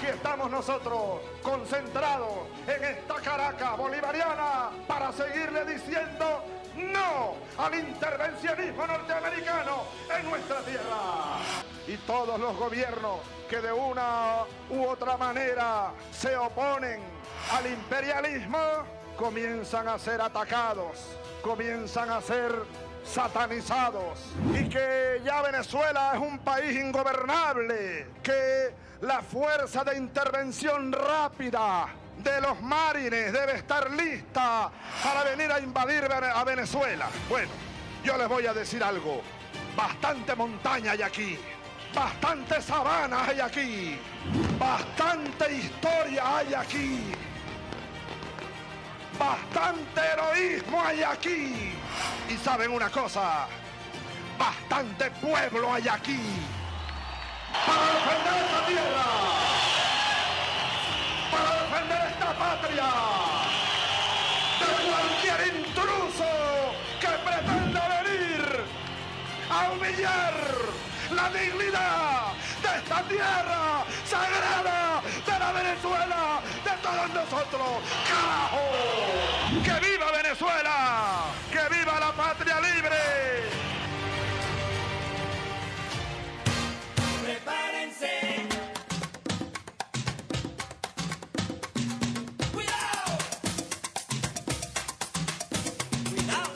aquí estamos nosotros, concentrados en esta Caracas bolivariana, para seguirle diciendo no al intervencionismo norteamericano en nuestra tierra. Y todos los gobiernos que de una u otra manera se oponen al imperialismo comienzan a ser atacados, comienzan a ser satanizados, y que ya Venezuela es un país ingobernable, que la fuerza de intervención rápida de los marines debe estar lista para venir a invadir a Venezuela. Bueno, yo les voy a decir algo, bastante montaña hay aquí, bastante sabana hay aquí, bastante historia hay aquí, bastante heroísmo hay aquí. Y saben una cosa, bastante pueblo hay aquí para defender esta tierra, para defender esta patria de cualquier intruso que pretenda venir a humillar la dignidad de esta tierra sagrada de la Venezuela, de todos nosotros. ¡Carajo! ¡Que viva Venezuela! ¡Que viva la patria libre! Prepárense. ¡Cuidado! ¡Cuidado!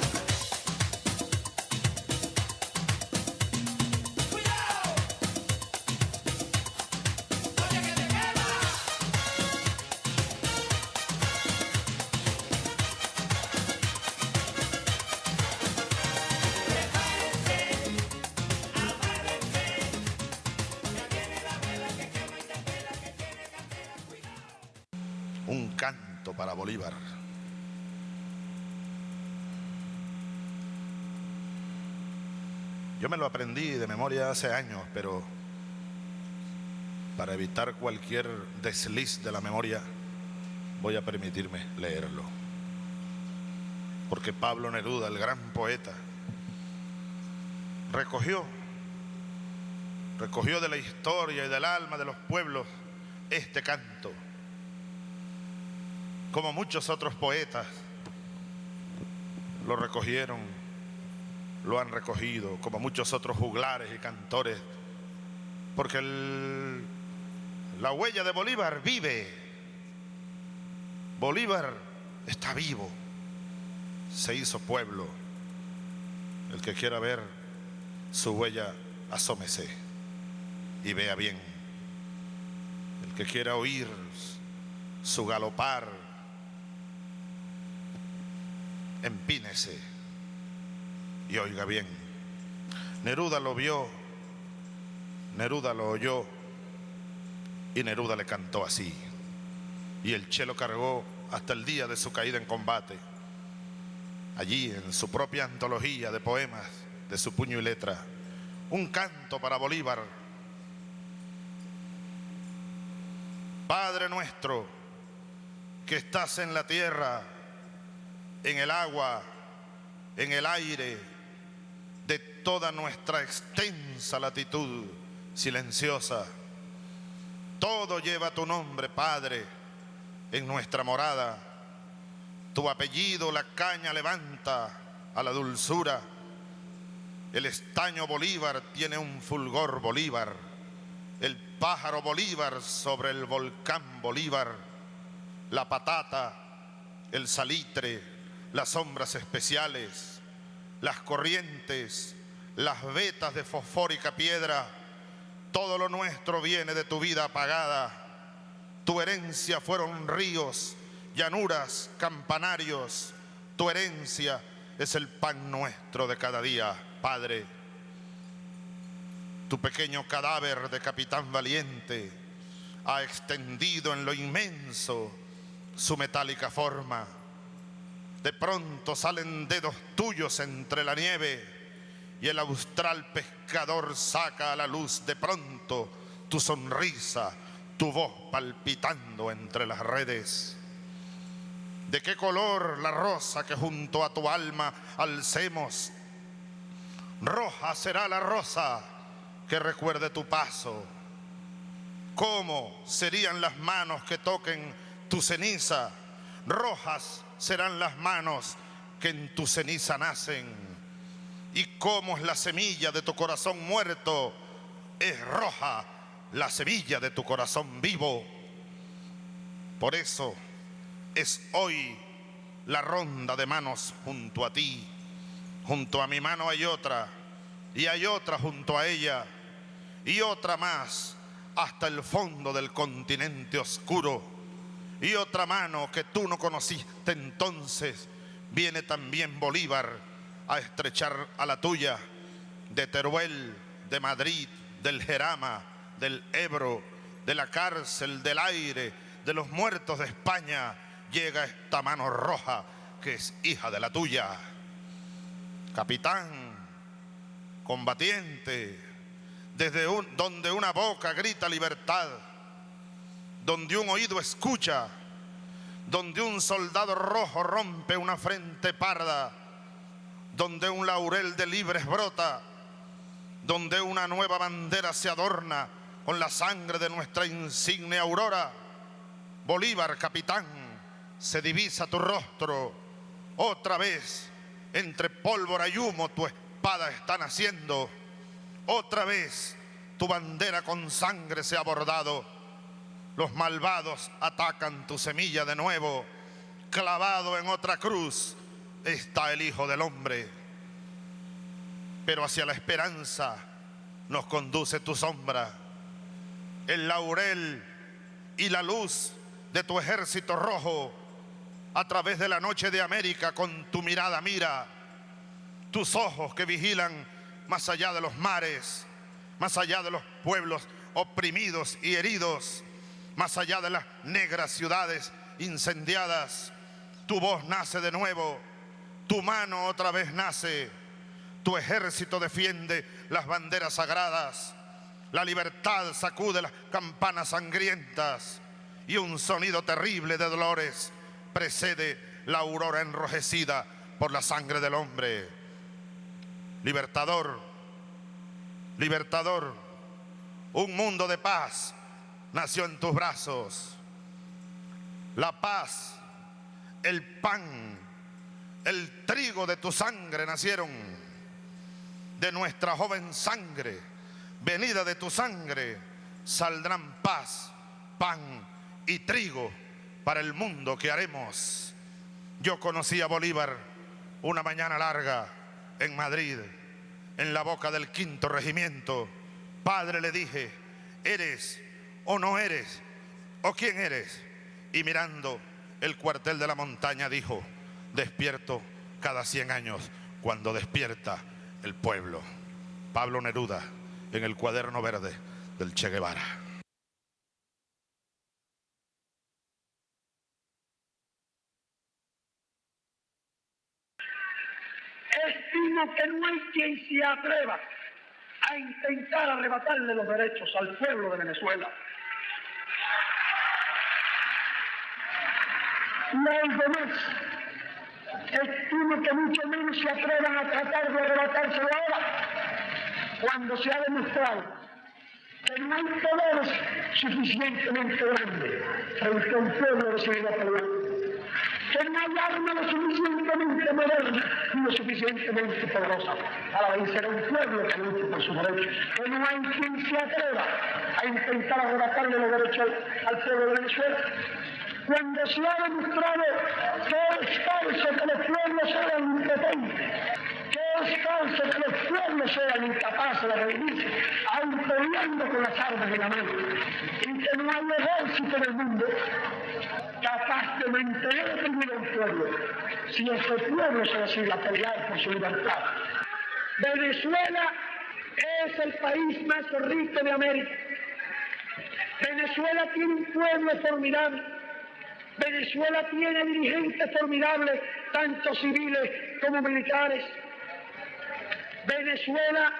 ¡Cuidado! ¡Oye que te quema! Un canto para Bolívar. Yo me lo aprendí de memoria hace años, pero para evitar cualquier desliz de la memoria, voy a permitirme leerlo. Porque Pablo Neruda, el gran poeta, recogió de la historia y del alma de los pueblos este canto. Como muchos otros poetas lo recogieron, lo han recogido, como muchos otros juglares y cantores, porque la huella de Bolívar vive. Bolívar está vivo, se hizo pueblo. El que quiera ver su huella, asómese y vea bien. El que quiera oír su galopar, empínese y oiga bien. Neruda lo vio, Neruda lo oyó y Neruda le cantó así. Y el Che lo cargó hasta el día de su caída en combate. Allí en su propia antología de poemas de su puño y letra, un canto para Bolívar. Padre nuestro que estás en la tierra, en el agua, en el aire, de toda nuestra extensa latitud silenciosa. Todo lleva tu nombre, Padre, en nuestra morada. Tu apellido la caña levanta a la dulzura. El estaño Bolívar tiene un fulgor Bolívar. El pájaro Bolívar sobre el volcán Bolívar. La patata, el salitre, las sombras especiales, las corrientes, las vetas de fosfórica piedra, todo lo nuestro viene de tu vida apagada. Tu herencia fueron ríos, llanuras, campanarios. Tu herencia es el pan nuestro de cada día, Padre. Tu pequeño cadáver de capitán valiente ha extendido en lo inmenso su metálica forma. De pronto salen dedos tuyos entre la nieve y el austral pescador saca a la luz de pronto tu sonrisa, tu voz palpitando entre las redes. ¿De qué color la rosa que junto a tu alma alcemos? Roja será la rosa que recuerde tu paso. ¿Cómo serían las manos que toquen tu ceniza? Rojas serán las manos que en tu ceniza nacen. Y cómo es la semilla de tu corazón muerto, es roja la semilla de tu corazón vivo. Por eso es hoy la ronda de manos junto a ti. Junto a mi mano hay otra, y hay otra junto a ella, y otra más hasta el fondo del continente oscuro. Y otra mano que tú no conociste entonces, viene también Bolívar a estrechar a la tuya. De Teruel, de Madrid, del Jarama, del Ebro, de la cárcel, del aire, de los muertos de España, llega esta mano roja que es hija de la tuya. Capitán, combatiente, desde donde una boca grita libertad, donde un oído escucha, donde un soldado rojo rompe una frente parda, donde un laurel de libres brota, donde una nueva bandera se adorna con la sangre de nuestra insigne aurora. Bolívar, capitán, se divisa tu rostro. Otra vez, entre pólvora y humo, tu espada está naciendo. Otra vez, tu bandera con sangre se ha bordado. Los malvados atacan tu semilla de nuevo. Clavado en otra cruz está el Hijo del Hombre. Pero hacia la esperanza nos conduce tu sombra. El laurel y la luz de tu ejército rojo, a través de la noche de América, con tu mirada mira. Tus ojos que vigilan más allá de los mares, más allá de los pueblos oprimidos y heridos, más allá de las negras ciudades incendiadas. Tu voz nace de nuevo, tu mano otra vez nace, tu ejército defiende las banderas sagradas, la libertad sacude las campanas sangrientas y un sonido terrible de dolores precede la aurora enrojecida por la sangre del hombre. Libertador, libertador, un mundo de paz nació en tus brazos. La paz, el pan, el trigo de tu sangre nacieron. De nuestra joven sangre, venida de tu sangre, saldrán paz, pan y trigo para el mundo que haremos. Yo conocí a Bolívar una mañana larga en Madrid, en la boca del 5.º regimiento. Padre, le dije, ¿eres o no eres? ¿O quién eres? Y mirando el cuartel de la montaña dijo, despierto cada 100 años cuando despierta el pueblo. Pablo Neruda, en el Cuaderno Verde del Che Guevara. Estimo que no hay quien se atreva a intentar arrebatarle los derechos al pueblo de Venezuela. Los demás, estimo que mucho menos se atrevan a tratar de arrebatárselo ahora, cuando se ha demostrado que no hay poderes suficientemente grandes frente a un pueblo decidido a pelear, que no hay arma lo suficientemente moderna y lo suficientemente poderosa para vencer a un pueblo que lucha por sus derechos, que no hay quien se atreva a intentar arrebatarle los derechos al pueblo de Venezuela. Cuando se ha demostrado que es falso que los pueblos sean impotentes, que es falso que los pueblos sean incapaces de redimirse, aun peleando con las armas en la mano, y que no hay ejército en el mundo capaz de mantener oprimido a un pueblo, si ese pueblo se decide a pelear por su libertad. Venezuela es el país más rico de América. Venezuela tiene un pueblo formidable. Venezuela tiene dirigentes formidables, tanto civiles como militares. Venezuela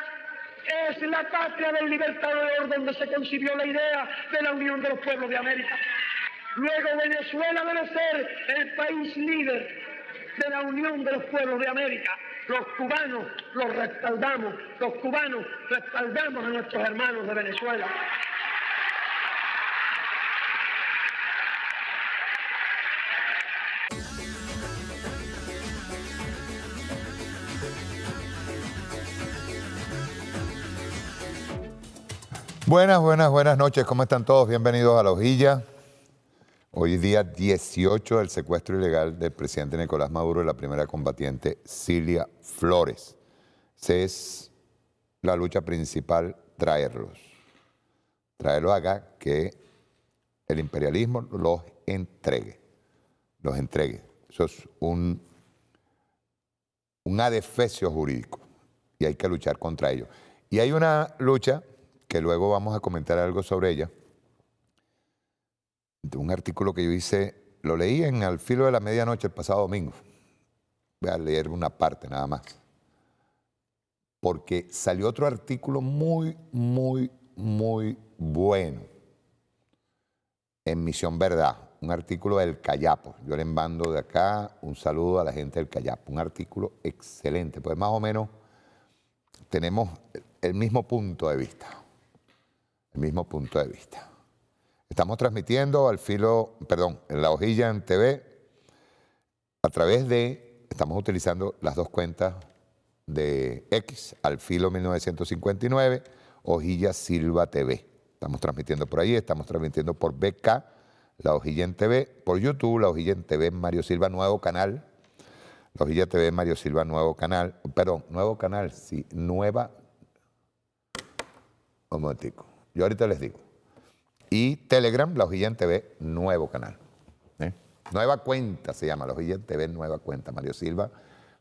es la patria del Libertador, donde se concibió la idea de la unión de los pueblos de América. Luego Venezuela debe ser el país líder de la unión de los pueblos de América. Los cubanos los respaldamos, los cubanos respaldamos a nuestros hermanos de Venezuela. Buenas noches. ¿Cómo están todos? Bienvenidos a La Hojilla. Hoy día 18 del secuestro ilegal del presidente Nicolás Maduro y la primera combatiente Cilia Flores. Esa es la lucha principal, traerlos acá, que el imperialismo los entregue. Eso es un adefesio jurídico y hay que luchar contra ello. Y hay una lucha que luego vamos a comentar algo sobre ella, de un artículo que yo hice, lo leí en Al Filo de la Medianoche el pasado domingo. Voy a leer una parte nada más. Porque salió otro artículo muy bueno en Misión Verdad, un artículo del Cayapo. Yo le mando de acá un saludo a la gente del Cayapo, un artículo excelente, pues más o menos tenemos el mismo punto de vista. Estamos transmitiendo en La Hojilla en TV, estamos utilizando las dos cuentas de X, Al Filo 1959, Hojilla Silva TV. Estamos transmitiendo por ahí, estamos transmitiendo por BK, La Hojilla en TV, por YouTube, La Hojilla en TV, Mario Silva, nuevo canal. La Hojilla TV, Mario Silva, nuevo canal. Un momentico, yo ahorita les digo. Y Telegram, La Hojilla en TV, nuevo canal. Nueva cuenta se llama, La Hojilla en TV, nueva cuenta. Mario Silva,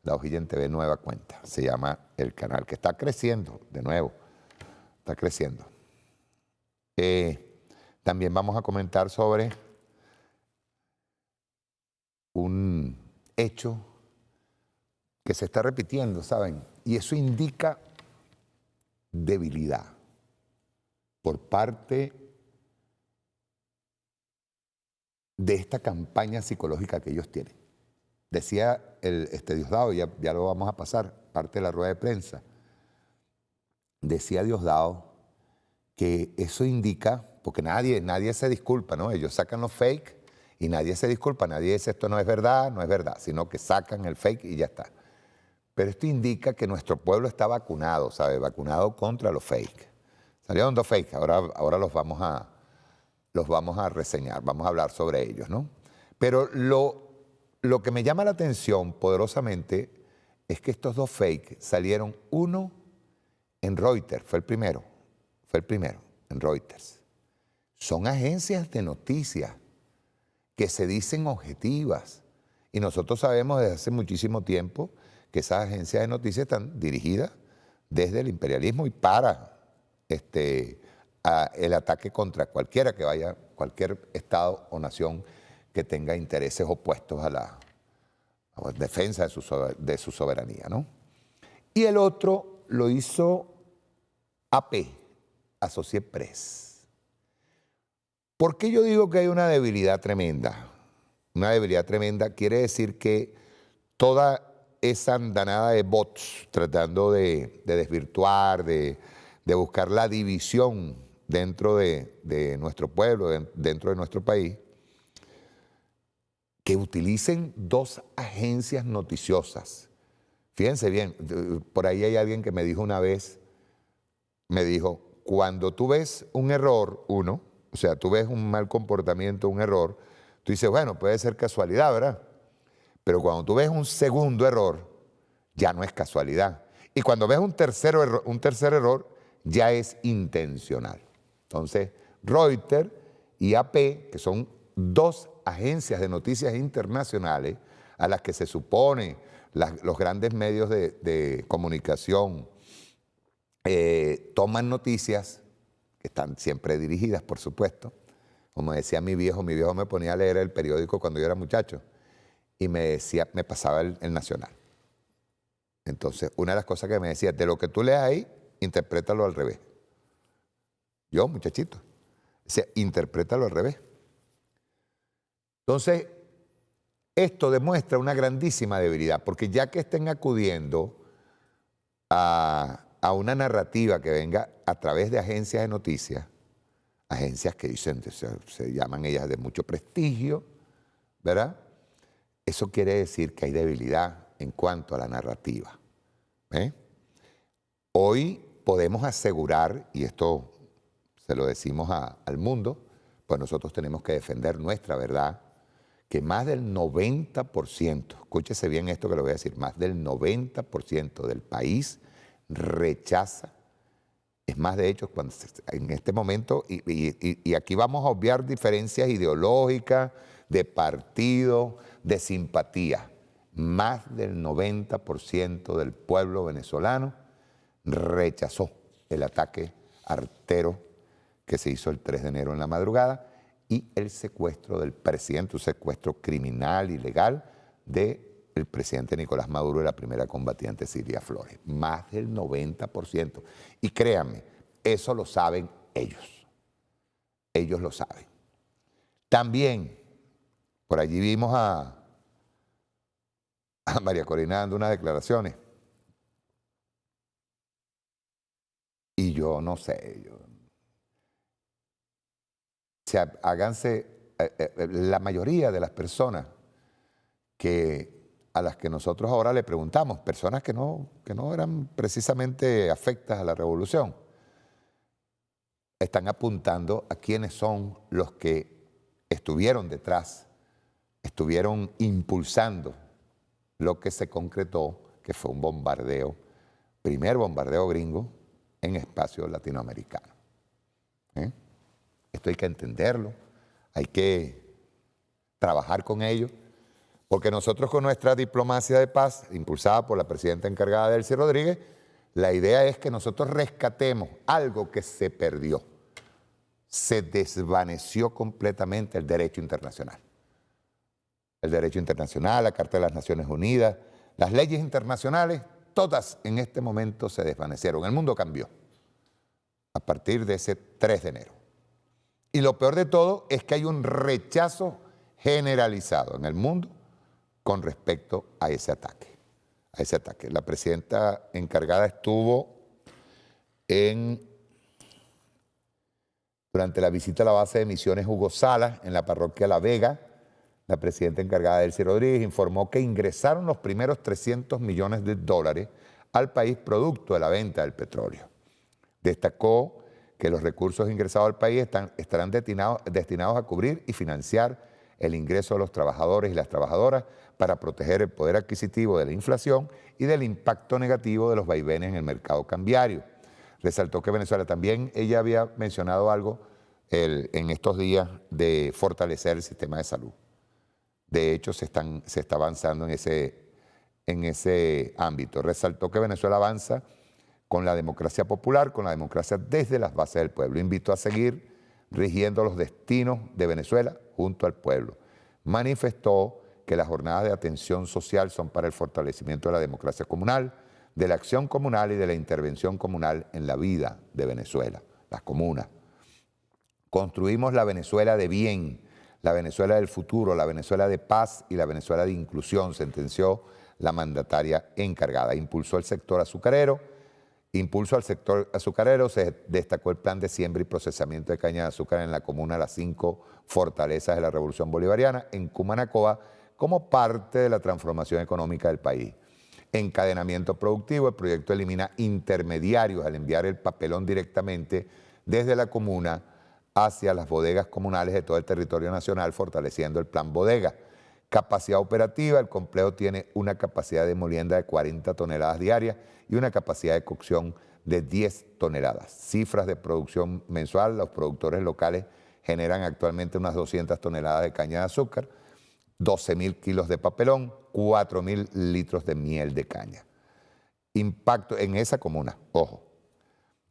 La Hojilla en TV, nueva cuenta. Se llama el canal, que está creciendo, de nuevo. Está creciendo. También vamos a comentar sobre un hecho que se está repitiendo, ¿saben? Y eso indica debilidad por parte de esta campaña psicológica que ellos tienen. Decía Diosdado, ya lo vamos a pasar, parte de la rueda de prensa, decía Diosdado que eso indica, porque nadie se disculpa, ¿no? Ellos sacan los fake y nadie se disculpa, nadie dice esto no es verdad, sino que sacan el fake y ya está. Pero esto indica que nuestro pueblo está vacunado, ¿sabe? Vacunado contra los fake. Salieron dos fake, ahora los vamos a reseñar, vamos a hablar sobre ellos, ¿no? Pero lo que me llama la atención poderosamente es que estos dos fake salieron, uno en Reuters, fue el primero en Reuters. Son agencias de noticias que se dicen objetivas y nosotros sabemos desde hace muchísimo tiempo que esas agencias de noticias están dirigidas desde el imperialismo y para el ataque contra cualquier Estado o nación que tenga intereses opuestos a la defensa de su soberanía, ¿no? Y el otro lo hizo AP, Associated Press. ¿Por qué yo digo que hay una debilidad tremenda? Una debilidad tremenda quiere decir que toda esa andanada de bots tratando de desvirtuar, de buscar la división dentro de nuestro pueblo, dentro de nuestro país, que utilicen dos agencias noticiosas. Fíjense bien, por ahí hay alguien que me dijo una vez, cuando tú ves un error, o sea, tú ves un mal comportamiento, un error, tú dices, bueno, puede ser casualidad, ¿verdad? Pero cuando tú ves un segundo error, ya no es casualidad. Y cuando ves un tercer error, ya es intencional. Entonces, Reuters y AP, que son dos agencias de noticias internacionales a las que se supone los grandes medios de comunicación toman noticias, que están siempre dirigidas, por supuesto. Como decía mi viejo me ponía a leer el periódico cuando yo era muchacho y me pasaba el Nacional. Entonces, una de las cosas que me decía, de lo que tú leas ahí, interprétalo al revés. Yo, muchachito, decía, interprétalo al revés. Entonces, esto demuestra una grandísima debilidad, porque ya que estén acudiendo a una narrativa que venga a través de agencias de noticias, agencias que dicen, se llaman ellas de mucho prestigio, ¿verdad? Eso quiere decir que hay debilidad en cuanto a la narrativa. Hoy podemos asegurar, y esto se lo decimos al mundo, pues nosotros tenemos que defender nuestra verdad, que más del 90%, escúchese bien esto que le voy a decir, más del 90% del país rechaza. Es más, de hecho, cuando en este momento, y aquí vamos a obviar diferencias ideológicas, de partido, de simpatía, más del 90% del pueblo venezolano rechazó el ataque artero que se hizo el 3 de enero en la madrugada y el secuestro del presidente, un secuestro criminal, ilegal, del presidente Nicolás Maduro y la primera combatiente Cilia Flores. Más del 90%. Y créanme, eso lo saben ellos. Ellos lo saben. También, por allí vimos a María Corina dando unas declaraciones. Y yo no sé, o sea, háganse, la mayoría de las personas a las que nosotros ahora le preguntamos, personas que no eran precisamente afectas a la revolución, están apuntando a quiénes son los que estuvieron detrás, estuvieron impulsando lo que se concretó, que fue un bombardeo, primer bombardeo gringo en espacio latinoamericano. Esto hay que entenderlo, hay que trabajar con ello, porque nosotros con nuestra diplomacia de paz, impulsada por la presidenta encargada Delcy Rodríguez, la idea es que nosotros rescatemos algo que se perdió. Se desvaneció completamente el derecho internacional. El derecho internacional, la Carta de las Naciones Unidas, las leyes internacionales, todas en este momento se desvanecieron. El mundo cambió a partir de ese 3 de enero. Y lo peor de todo es que hay un rechazo generalizado en el mundo con respecto a ese ataque. La presidenta encargada estuvo durante la visita a la base de misiones Hugo Salas en la parroquia La Vega. La presidenta encargada Delcy Rodríguez informó que ingresaron los primeros $300 millones al país producto de la venta del petróleo. Destacó que los recursos ingresados al país estarán destinados a cubrir y financiar el ingreso de los trabajadores y las trabajadoras para proteger el poder adquisitivo de la inflación y del impacto negativo de los vaivenes en el mercado cambiario. Resaltó que Venezuela también, ella había mencionado algo en estos días de fortalecer el sistema de salud. De hecho, se está avanzando en ese ámbito. Resaltó que Venezuela avanza con la democracia popular, con la democracia desde las bases del pueblo. Invitó a seguir rigiendo los destinos de Venezuela junto al pueblo. Manifestó que las jornadas de atención social son para el fortalecimiento de la democracia comunal, de la acción comunal y de la intervención comunal en la vida de Venezuela, las comunas. Construimos la Venezuela de bien, la Venezuela del futuro, la Venezuela de paz y la Venezuela de inclusión, sentenció la mandataria encargada. Impulso al sector azucarero, se destacó el plan de siembra y procesamiento de caña de azúcar en la comuna Las 5 Fortalezas de la Revolución Bolivariana, en Cumanacoa, como parte de la transformación económica del país. Encadenamiento productivo, el proyecto elimina intermediarios al enviar el papelón directamente desde la comuna hacia las bodegas comunales de todo el territorio nacional, fortaleciendo el plan bodega. Capacidad operativa, el complejo tiene una capacidad de molienda de 40 toneladas diarias y una capacidad de cocción de 10 toneladas. Cifras de producción mensual, los productores locales generan actualmente unas 200 toneladas de caña de azúcar, 12.000 kilos de papelón, 4.000 litros de miel de caña. Impacto en esa comuna, ojo.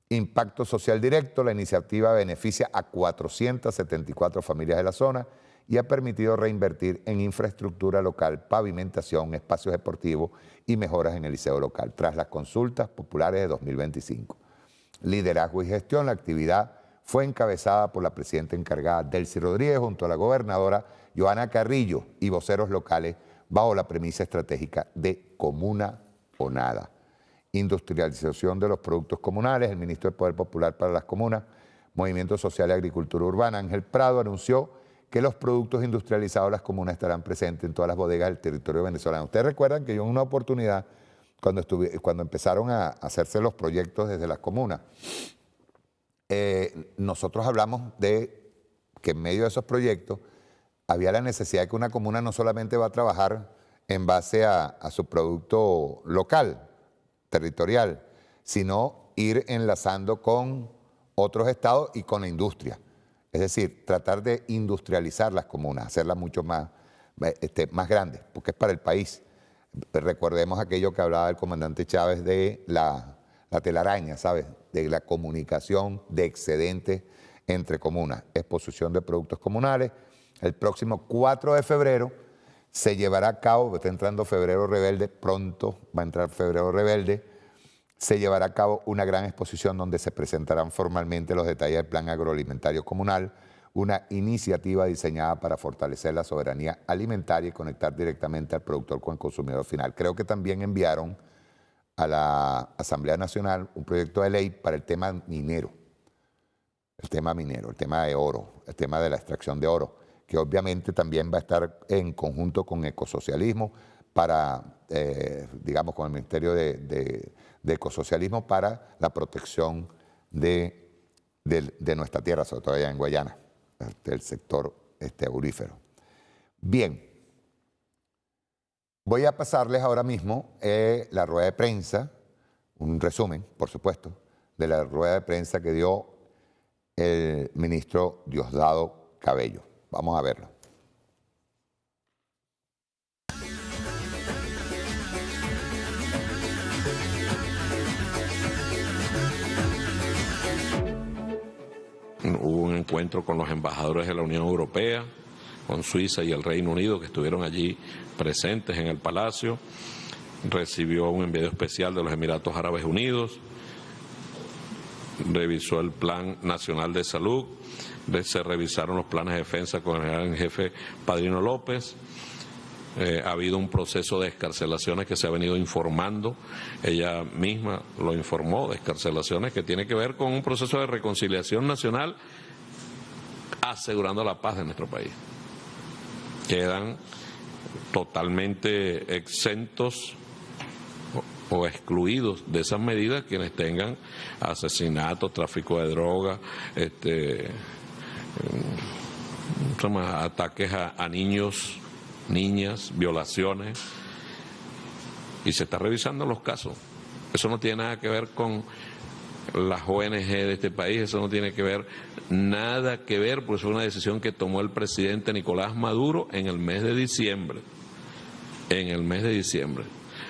Impacto social directo, la iniciativa beneficia a 474 familias de la zona y ha permitido reinvertir en infraestructura local, pavimentación, espacios deportivos y mejoras en el liceo local, tras las consultas populares de 2025. Liderazgo y gestión, la actividad fue encabezada por la presidenta encargada Delcy Rodríguez junto a la gobernadora Johanna Carrillo y voceros locales bajo la premisa estratégica de comuna o nada. Industrialización de los productos comunales, el ministro del Poder Popular para las Comunas, Movimiento Social y Agricultura Urbana, Ángel Prado, anunció que los productos industrializados de las comunas estarán presentes en todas las bodegas del territorio venezolano. Ustedes recuerdan que yo en una oportunidad, cuando empezaron a hacerse los proyectos desde las comunas, nosotros hablamos de que en medio de esos proyectos había la necesidad de que una comuna no solamente va a trabajar en base a su producto local, territorial, sino ir enlazando con otros estados y con la industria. Es decir, tratar de industrializar las comunas, hacerlas mucho más grandes, porque es para el país. Recordemos aquello que hablaba el comandante Chávez de la telaraña, ¿sabes? De la comunicación de excedentes entre comunas, exposición de productos comunales. El próximo 4 de febrero se llevará a cabo, está entrando Febrero Rebelde, pronto va a entrar Febrero Rebelde, se llevará a cabo una gran exposición donde se presentarán formalmente los detalles del Plan Agroalimentario Comunal, una iniciativa diseñada para fortalecer la soberanía alimentaria y conectar directamente al productor con el consumidor final. Creo que también enviaron a la Asamblea Nacional un proyecto de ley para el tema minero, el tema de oro, el tema de la extracción de oro, que obviamente también va a estar en conjunto con Ecosocialismo para, digamos, con el Ministerio de Ecosocialismo para la protección de nuestra tierra, sobre todo allá en Guayana, del sector aurífero. Bien, voy a pasarles ahora mismo la rueda de prensa, un resumen, por supuesto, de la rueda de prensa que dio el ministro Diosdado Cabello. Vamos a verlo. Hubo un encuentro con los embajadores de la Unión Europea, con Suiza y el Reino Unido, que estuvieron allí presentes en el Palacio. Recibió un enviado especial de los Emiratos Árabes Unidos. Revisó el Plan Nacional de Salud. Se revisaron los planes de defensa con el general en jefe Padrino López. Ha habido un proceso de excarcelaciones que se ha venido informando, ella misma lo informó, de excarcelaciones que tiene que ver con un proceso de reconciliación nacional asegurando la paz de nuestro país. Quedan totalmente exentos o excluidos de esas medidas quienes tengan asesinatos, tráfico de drogas, ataques a niños, niñas, violaciones, y se está revisando los casos. Eso no tiene nada que ver con las ONG de este país, eso no tiene que ver, nada que ver, porque es una decisión que tomó el presidente Nicolás Maduro en el mes de diciembre.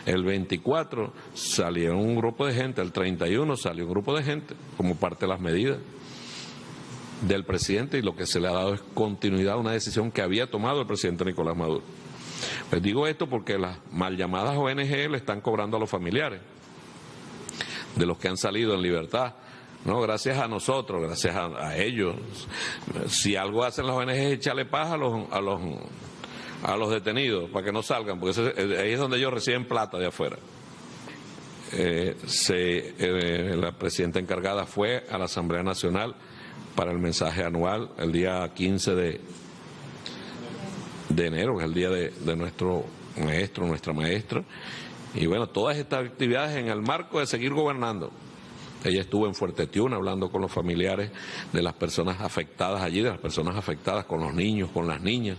El 24 salió un grupo de gente, el 31 salió un grupo de gente como parte de las medidas del presidente, y lo que se le ha dado es continuidad a una decisión que había tomado el presidente Nicolás Maduro. Les digo esto porque las mal llamadas ONG le están cobrando a los familiares de los que han salido en libertad, ¿no? Gracias a nosotros, gracias a ellos. Si algo hacen las ONG es echarle paz a los detenidos para que no salgan, porque ahí es donde ellos reciben plata de afuera. La presidenta encargada fue a la Asamblea Nacional para el mensaje anual el día 15 de enero, que es el día de nuestro maestro, nuestra maestra. Y bueno, todas estas actividades en el marco de seguir gobernando. Ella estuvo en Fuerte Tiuna hablando con los familiares de las personas afectadas allí, de las personas afectadas con los niños, con las niñas,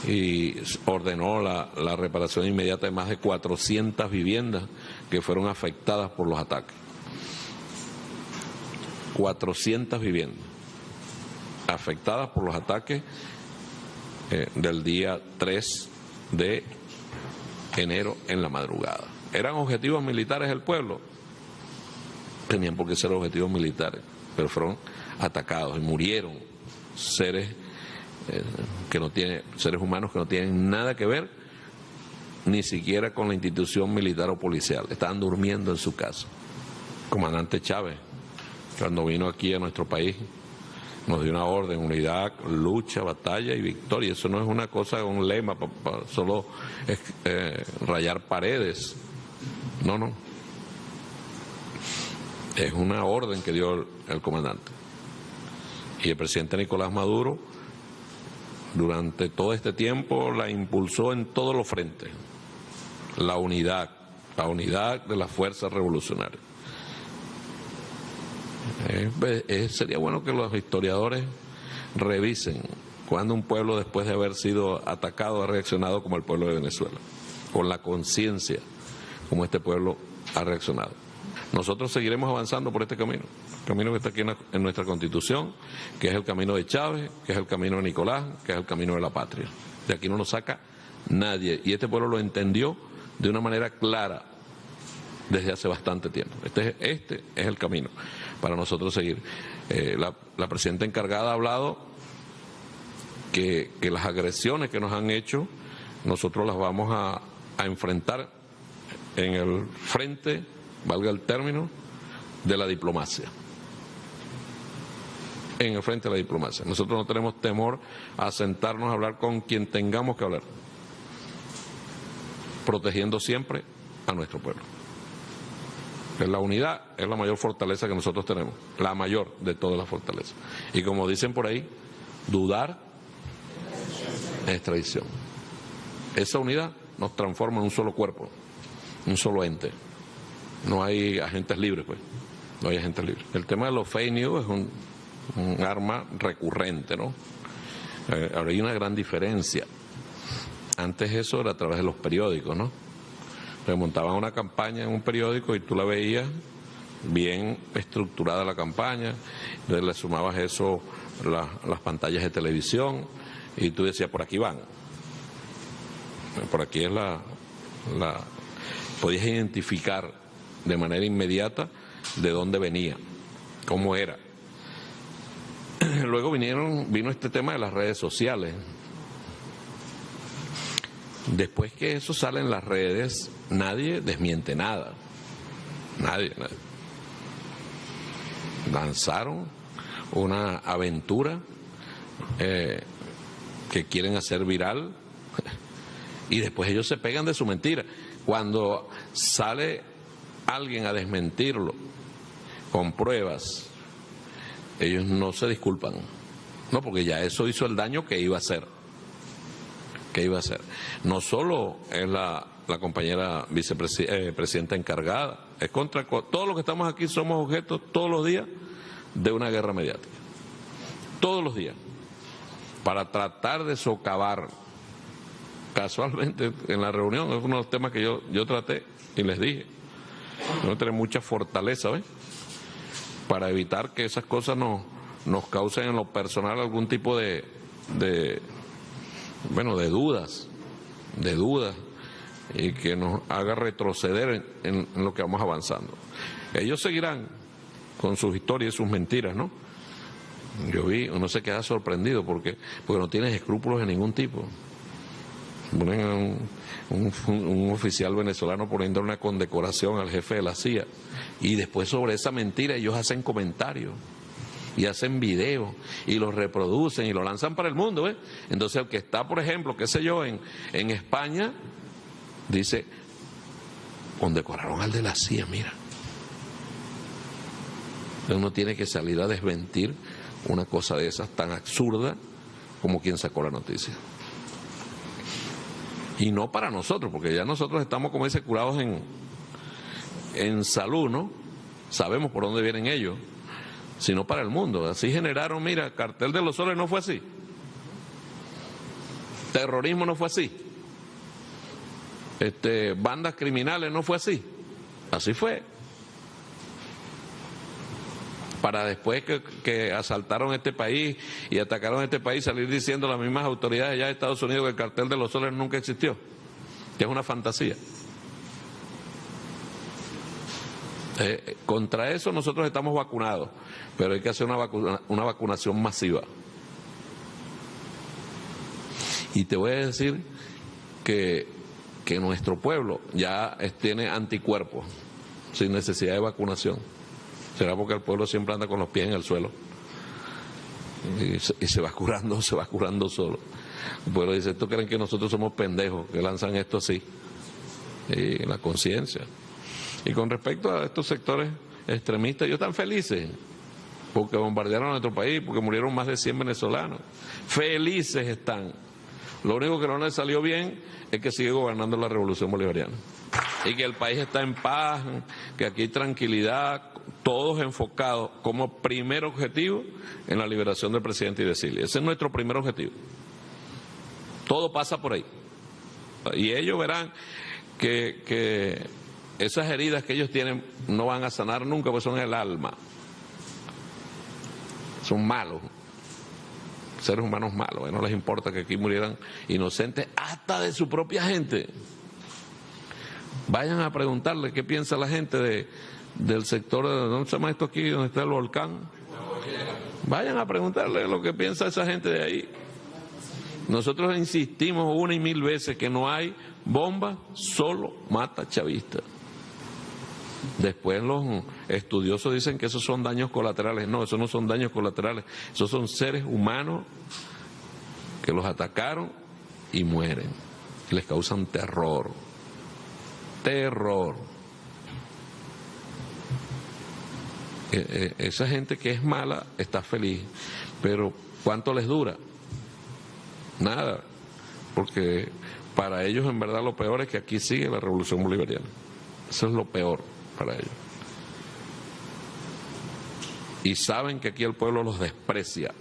y ordenó la reparación inmediata de más de 400 viviendas que fueron afectadas por los ataques. 400 viviendas afectadas por los ataques del día 3 de enero en la madrugada. ¿Eran objetivos militares del pueblo? Tenían por qué ser objetivos militares, pero fueron atacados y murieron seres seres humanos que no tienen nada que ver ni siquiera con la institución militar o policial. Estaban durmiendo en su casa. El comandante Chávez, cuando vino aquí a nuestro país, nos dio una orden: unidad, lucha, batalla y victoria. Eso no es una cosa, un lema para solo rayar paredes. No. Es una orden que dio el comandante. Y el presidente Nicolás Maduro, durante todo este tiempo, la impulsó en todos los frentes. La unidad de las fuerzas revolucionarias. Sería bueno que los historiadores revisen cuando un pueblo, después de haber sido atacado, ha reaccionado como el pueblo de Venezuela, con la conciencia como este pueblo ha reaccionado. Nosotros seguiremos avanzando por este camino, el camino que está aquí en nuestra Constitución, que es el camino de Chávez, que es el camino de Nicolás, que es el camino de la patria. De aquí no nos saca nadie, y este pueblo lo entendió de una manera clara desde hace bastante tiempo. Este es el camino para nosotros seguir. La presidenta encargada ha hablado que las agresiones que nos han hecho, nosotros las vamos a enfrentar en el frente, valga el término, de la diplomacia. En el frente de la diplomacia. Nosotros no tenemos temor a sentarnos a hablar con quien tengamos que hablar, protegiendo siempre a nuestro pueblo. La unidad es la mayor fortaleza que nosotros tenemos, la mayor de todas las fortalezas. Y como dicen por ahí, dudar es traición. Esa unidad nos transforma en un solo cuerpo, un solo ente. No hay agentes libres, pues. No hay agentes libres. El tema de los fake news es un arma recurrente, ¿no? Ahora hay una gran diferencia. Antes eso era a través de los periódicos, ¿no? Montaban una campaña en un periódico y tú la veías bien estructurada la campaña, entonces le sumabas eso las pantallas de televisión y tú decías, por aquí van. Por aquí es podías identificar de manera inmediata de dónde venía, cómo era. Luego vino este tema de las redes sociales. Después que eso sale en las redes, nadie desmiente nada. Nadie. Lanzaron una aventura que quieren hacer viral y después ellos se pegan de su mentira. Cuando sale alguien a desmentirlo con pruebas, ellos no se disculpan. No, porque ya eso hizo el daño que iba a hacer. No solo es la compañera vicepresidenta encargada, es contra todos los que estamos aquí, somos objeto todos los días de una guerra mediática. Todos los días. Para tratar de socavar. Casualmente en la reunión, es uno de los temas que yo traté y les dije. Tenemos que tener mucha fortaleza, ¿ves? Para evitar que esas cosas nos causen en lo personal algún tipo de dudas, y que nos haga retroceder en lo que vamos avanzando. Ellos seguirán con sus historias y sus mentiras, ¿no? Uno se queda sorprendido porque no tienes escrúpulos de ningún tipo. Ponen a un oficial venezolano poniendo una condecoración al jefe de la CIA y después sobre esa mentira ellos hacen comentarios y hacen videos y los reproducen y lo lanzan para el mundo, ¿ves? Entonces el que está, por ejemplo, qué sé yo, en España, dice, condecoraron al de la CIA, mira. Uno tiene que salir a desmentir una cosa de esas tan absurda como quien sacó la noticia. Y no para nosotros, porque ya nosotros estamos, como dice, curados en salud, ¿no? Sabemos por dónde vienen ellos, sino para el mundo. Así generaron, mira, Cartel de los Soles no fue así. Terrorismo no fue así. Bandas criminales no fue así. Así fue. Para después que asaltaron este país y atacaron este país, salir diciendo las mismas autoridades allá de Estados Unidos que el Cartel de los Soles nunca existió, que es una fantasía. Contra eso nosotros estamos vacunados, pero hay que hacer una vacunación masiva. Y te voy a decir que nuestro pueblo ya tiene anticuerpos sin necesidad de vacunación. Será porque el pueblo siempre anda con los pies en el suelo y se va curando solo. El pueblo dice, ¿estos creen que nosotros somos pendejos que lanzan esto así? Y la conciencia. Y con respecto a estos sectores extremistas, ellos están felices porque bombardearon a nuestro país, porque murieron más de 100 venezolanos. Felices están. Lo único que no les salió bien es que sigue gobernando la revolución bolivariana y que el país está en paz, que aquí hay tranquilidad, todos enfocados como primer objetivo en la liberación del presidente y de Cilia. Ese es nuestro primer objetivo. Todo pasa por ahí. Y ellos verán que esas heridas que ellos tienen no van a sanar nunca, porque son el alma. Son malos, seres humanos malos. No les importa que aquí murieran inocentes hasta de su propia gente. Vayan a preguntarle qué piensa la gente del sector, ¿dónde se llama esto aquí, donde está el volcán? Vayan a preguntarle lo que piensa esa gente de ahí. Nosotros insistimos una y mil veces que no hay bomba, solo mata chavista. Después los estudiosos dicen que esos son daños colaterales. No, esos no son daños colaterales. Esos son seres humanos que los atacaron y mueren. Les causan terror. Terror. Esa gente que es mala está feliz. Pero ¿cuánto les dura? Nada. Porque para ellos en verdad lo peor es que aquí sigue la revolución bolivariana. Eso es lo peor para ellos. Y saben que aquí el pueblo los desprecia.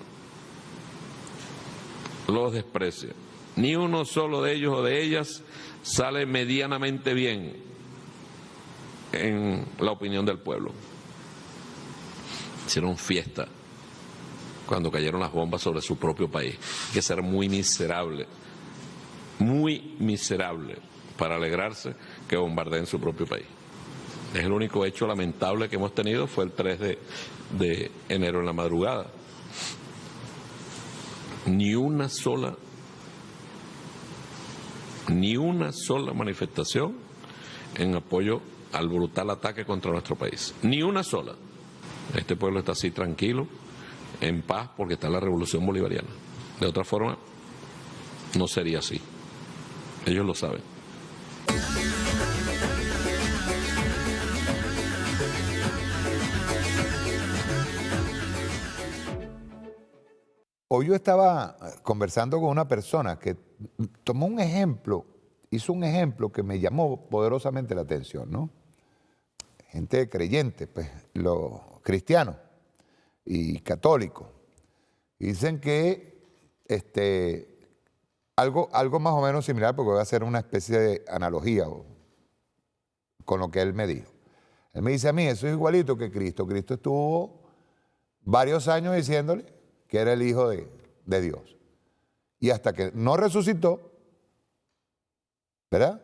Los desprecia. Ni uno solo de ellos o de ellas sale medianamente bien en la opinión del pueblo. Hicieron fiesta cuando cayeron las bombas sobre su propio país. Hay que ser muy miserable para alegrarse que bombardeen su propio país. Es el único hecho lamentable que hemos tenido, fue el 3 de enero en la madrugada. Ni una sola manifestación en apoyo al brutal ataque contra nuestro país. Ni una sola. Este pueblo está así tranquilo, en paz, porque está la revolución bolivariana. De otra forma, no sería así. Ellos lo saben. Hoy yo estaba conversando con una persona que tomó un ejemplo, hizo un ejemplo que me llamó poderosamente la atención, ¿no? Gente creyente, pues, los cristianos y católicos. Dicen que algo más o menos similar, porque voy a hacer una especie de analogía con lo que él me dijo. Él me dice a mí, eso es igualito que Cristo. Cristo estuvo varios años diciéndole que era el Hijo de Dios. Y hasta que no resucitó, ¿verdad?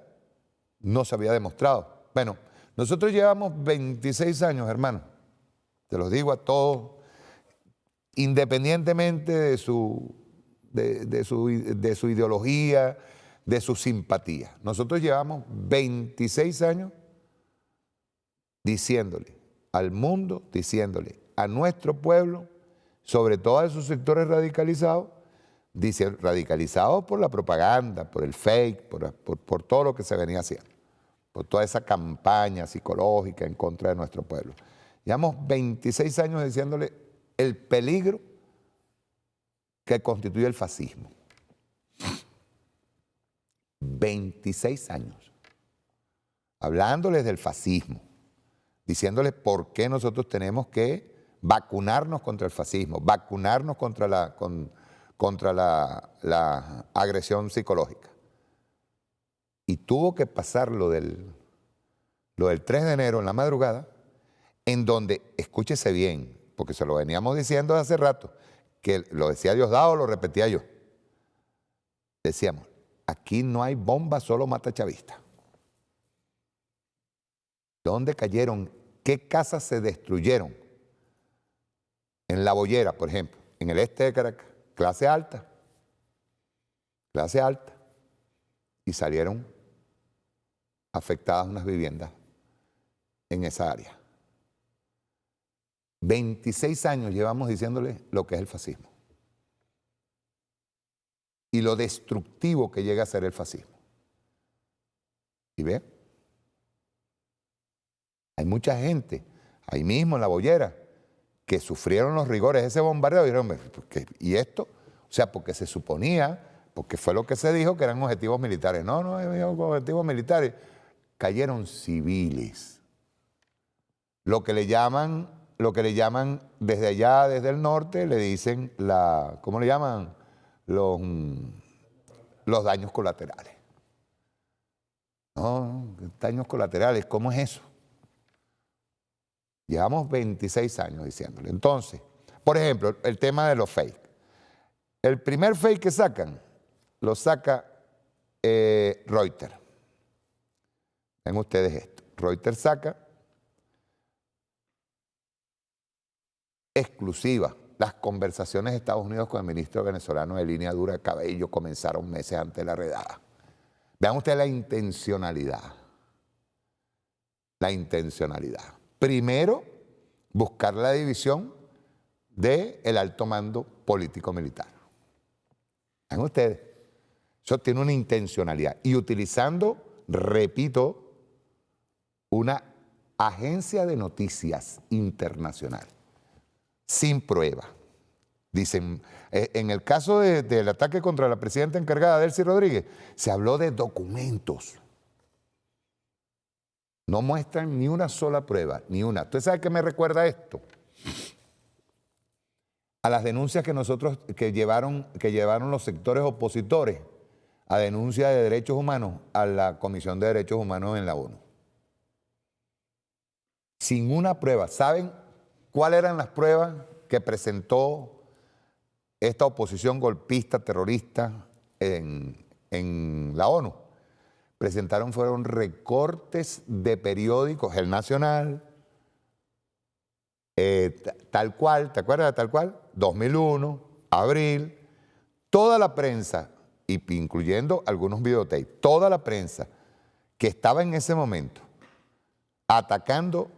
No se había demostrado. Bueno, nosotros llevamos 26 años, hermano. Te los digo a todos, independientemente de su ideología, de su simpatía. Nosotros llevamos 26 años diciéndole al mundo, diciéndole a nuestro pueblo, sobre todo a esos sectores radicalizados, radicalizados por la propaganda, por el fake, por todo lo que se venía haciendo, por toda esa campaña psicológica en contra de nuestro pueblo. Llevamos 26 años diciéndole el peligro que constituye el fascismo. 26 años. Hablándoles del fascismo, diciéndoles por qué nosotros tenemos que vacunarnos contra el fascismo, vacunarnos contra la agresión psicológica. Y tuvo que pasar lo del 3 de enero en la madrugada, en donde, escúchese bien, porque se lo veníamos diciendo hace rato, que lo decía Diosdado, lo repetía yo. Decíamos, aquí no hay bomba, solo mata chavista. ¿Dónde cayeron? ¿Qué casas se destruyeron? En La Boyera, por ejemplo, en el este de Caracas, clase alta, y salieron afectadas unas viviendas en esa área. 26 años llevamos diciéndole lo que es el fascismo y lo destructivo que llega a ser el fascismo. ¿Y ve? Hay mucha gente ahí mismo en La Boyera que sufrieron los rigores de ese bombardeo y dijeron, ¿y esto? O sea, porque se suponía, porque fue lo que se dijo, que eran objetivos militares. No, eran objetivos militares. Cayeron civiles. lo que le llaman desde allá, desde el norte, le dicen ¿cómo le llaman? Los daños colaterales. No, daños colaterales, ¿cómo es eso? Llevamos 26 años diciéndole. Entonces, por ejemplo, el tema de los fake. El primer fake que sacan, lo saca Reuters. Ven ustedes esto. Reuters saca exclusiva. Las conversaciones de Estados Unidos con el ministro venezolano de línea dura de Cabello comenzaron meses antes de la redada. Vean ustedes la intencionalidad. La intencionalidad. Primero, buscar la división del alto mando político-militar. Vean ustedes. Eso tiene una intencionalidad. Y utilizando, repito, una agencia de noticias internacional. Sin prueba. Dicen, en el caso del ataque contra la presidenta encargada, Delcy Rodríguez, se habló de documentos. No muestran ni una sola prueba, ni una. ¿Usted sabe qué me recuerda esto? A las denuncias que llevaron los sectores opositores a denuncia de derechos humanos a la Comisión de Derechos Humanos en la ONU. Sin una prueba. ¿Saben cuáles eran las pruebas que presentó esta oposición golpista, terrorista en la ONU? Fueron recortes de periódicos, El Nacional, Tal Cual, ¿te acuerdas de Tal Cual? 2001, Abril, toda la prensa, incluyendo algunos videotapes, toda la prensa que estaba en ese momento atacando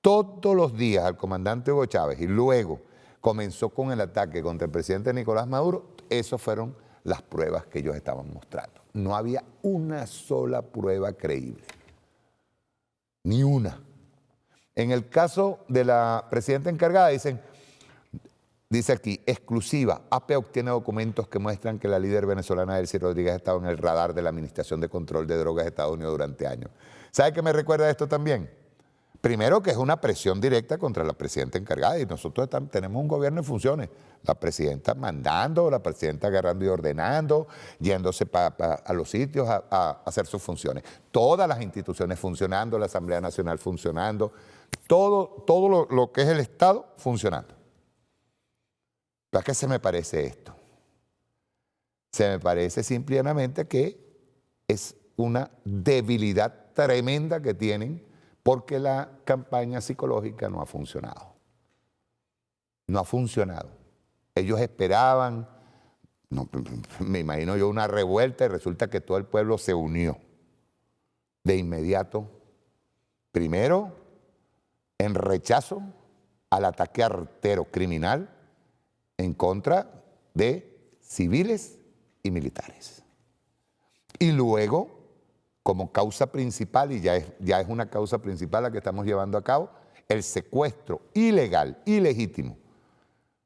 todos los días al comandante Hugo Chávez y luego comenzó con el ataque contra el presidente Nicolás Maduro, esas fueron las pruebas que ellos estaban mostrando. No había una sola prueba creíble. Ni una. En el caso de la presidenta encargada, dice aquí, exclusiva, AP obtiene documentos que muestran que la líder venezolana Delcy Rodríguez ha estado en el radar de la Administración de Control de Drogas de Estados Unidos durante años. ¿Sabe qué me recuerda esto también? Primero, que es una presión directa contra la presidenta encargada y nosotros tenemos un gobierno en funciones. La presidenta mandando, la presidenta agarrando y ordenando, yéndose a los sitios a hacer sus funciones. Todas las instituciones funcionando, la Asamblea Nacional funcionando, todo lo que es el Estado funcionando. ¿Para qué se me parece esto? Se me parece simplemente que es una debilidad tremenda que tienen porque la campaña psicológica no ha funcionado. No ha funcionado. Ellos esperaban, me imagino yo, una revuelta y resulta que todo el pueblo se unió de inmediato. Primero, en rechazo al ataque artero criminal en contra de civiles y militares. Y luego, como causa principal, y ya es una causa principal la que estamos llevando a cabo, el secuestro ilegal, ilegítimo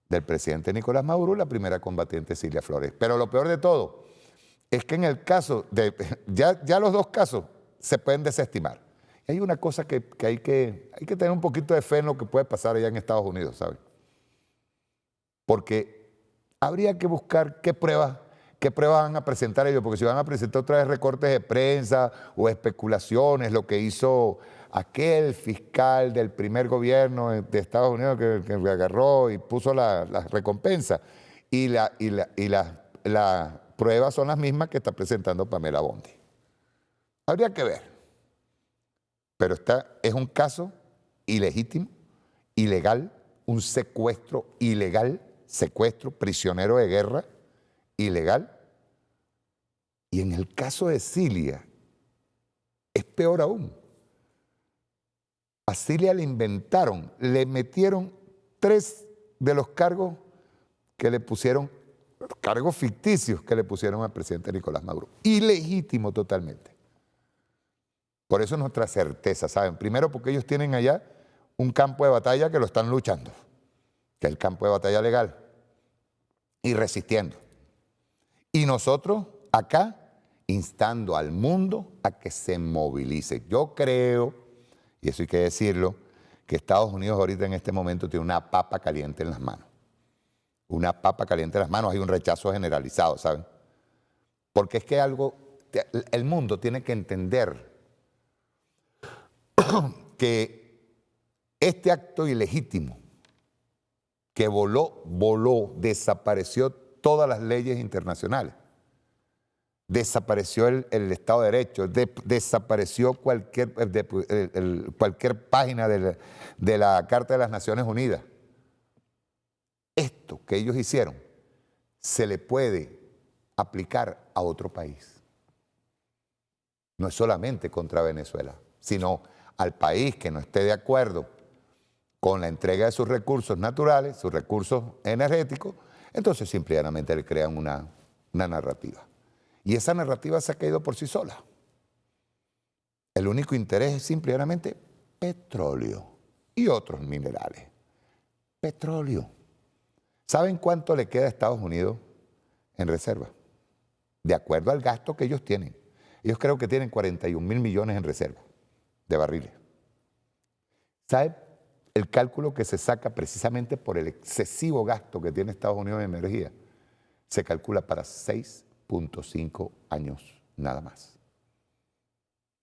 del presidente Nicolás Maduro, la primera combatiente Cilia Flores. Pero lo peor de todo es que en el caso de, ya los dos casos se pueden desestimar. Y hay una cosa que hay que tener un poquito de fe en lo que puede pasar allá en Estados Unidos, ¿sabes? Porque habría que buscar qué pruebas van a presentar ellos, porque si van a presentar otra vez recortes de prensa o especulaciones, lo que hizo aquel fiscal del primer gobierno de Estados Unidos que agarró y puso la recompensa, y las pruebas son las mismas que está presentando Pamela Bondi. Habría que ver. Pero es un caso ilegítimo, ilegal, un secuestro ilegal, secuestro, prisionero de guerra, ilegal. Y en el caso de Cilia, es peor aún. A Cilia le inventaron, le metieron 3 de los cargos que le pusieron, cargos ficticios que le pusieron al presidente Nicolás Maduro. Ilegítimo totalmente. Por eso es nuestra certeza, ¿saben? Primero porque ellos tienen allá un campo de batalla que lo están luchando, que es el campo de batalla legal, y resistiendo. Y nosotros acá instando al mundo a que se movilice. Yo creo, y eso hay que decirlo, que Estados Unidos ahorita en este momento tiene una papa caliente en las manos. Una papa caliente en las manos, hay un rechazo generalizado, ¿saben? Porque es que el mundo tiene que entender que este acto ilegítimo que voló, desapareció todas las leyes internacionales, desapareció el Estado de Derecho, desapareció cualquier página de la Carta de las Naciones Unidas. Esto que ellos hicieron se le puede aplicar a otro país. No es solamente contra Venezuela, sino al país que no esté de acuerdo con la entrega de sus recursos naturales, sus recursos energéticos, entonces simplemente le crean una narrativa. Y esa narrativa se ha caído por sí sola. El único interés es simplemente petróleo y otros minerales. Petróleo. ¿Saben cuánto le queda a Estados Unidos en reserva? De acuerdo al gasto que ellos tienen. Ellos creo que tienen 41.000 millones en reserva de barriles. ¿Sabe el cálculo que se saca precisamente por el excesivo gasto que tiene Estados Unidos en energía? Se calcula para 6.5 años nada más.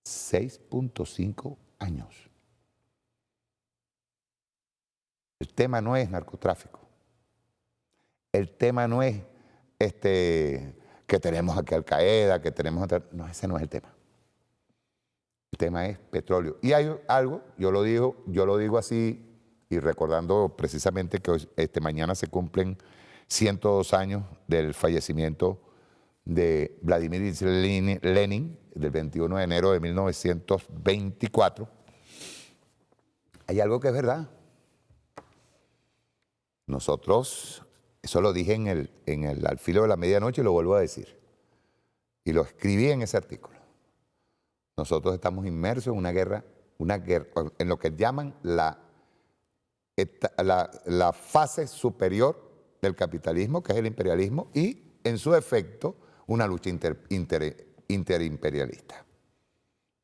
6.5 años. El tema no es narcotráfico. El tema no es que tenemos aquí Al Qaeda, que tenemos... No, ese no es el tema. El tema es petróleo. Y hay algo, yo lo digo así, y recordando precisamente que hoy, mañana se cumplen 102 años del fallecimiento de Vladimir Ilich Lenin, del 21 de enero de 1924. Hay algo que es verdad. Nosotros, eso lo dije en el Al filo de la medianoche y lo vuelvo a decir. Y lo escribí en ese artículo. Nosotros estamos inmersos en una guerra, en lo que llaman la fase superior del capitalismo, que es el imperialismo, y en su efecto una lucha interimperialista.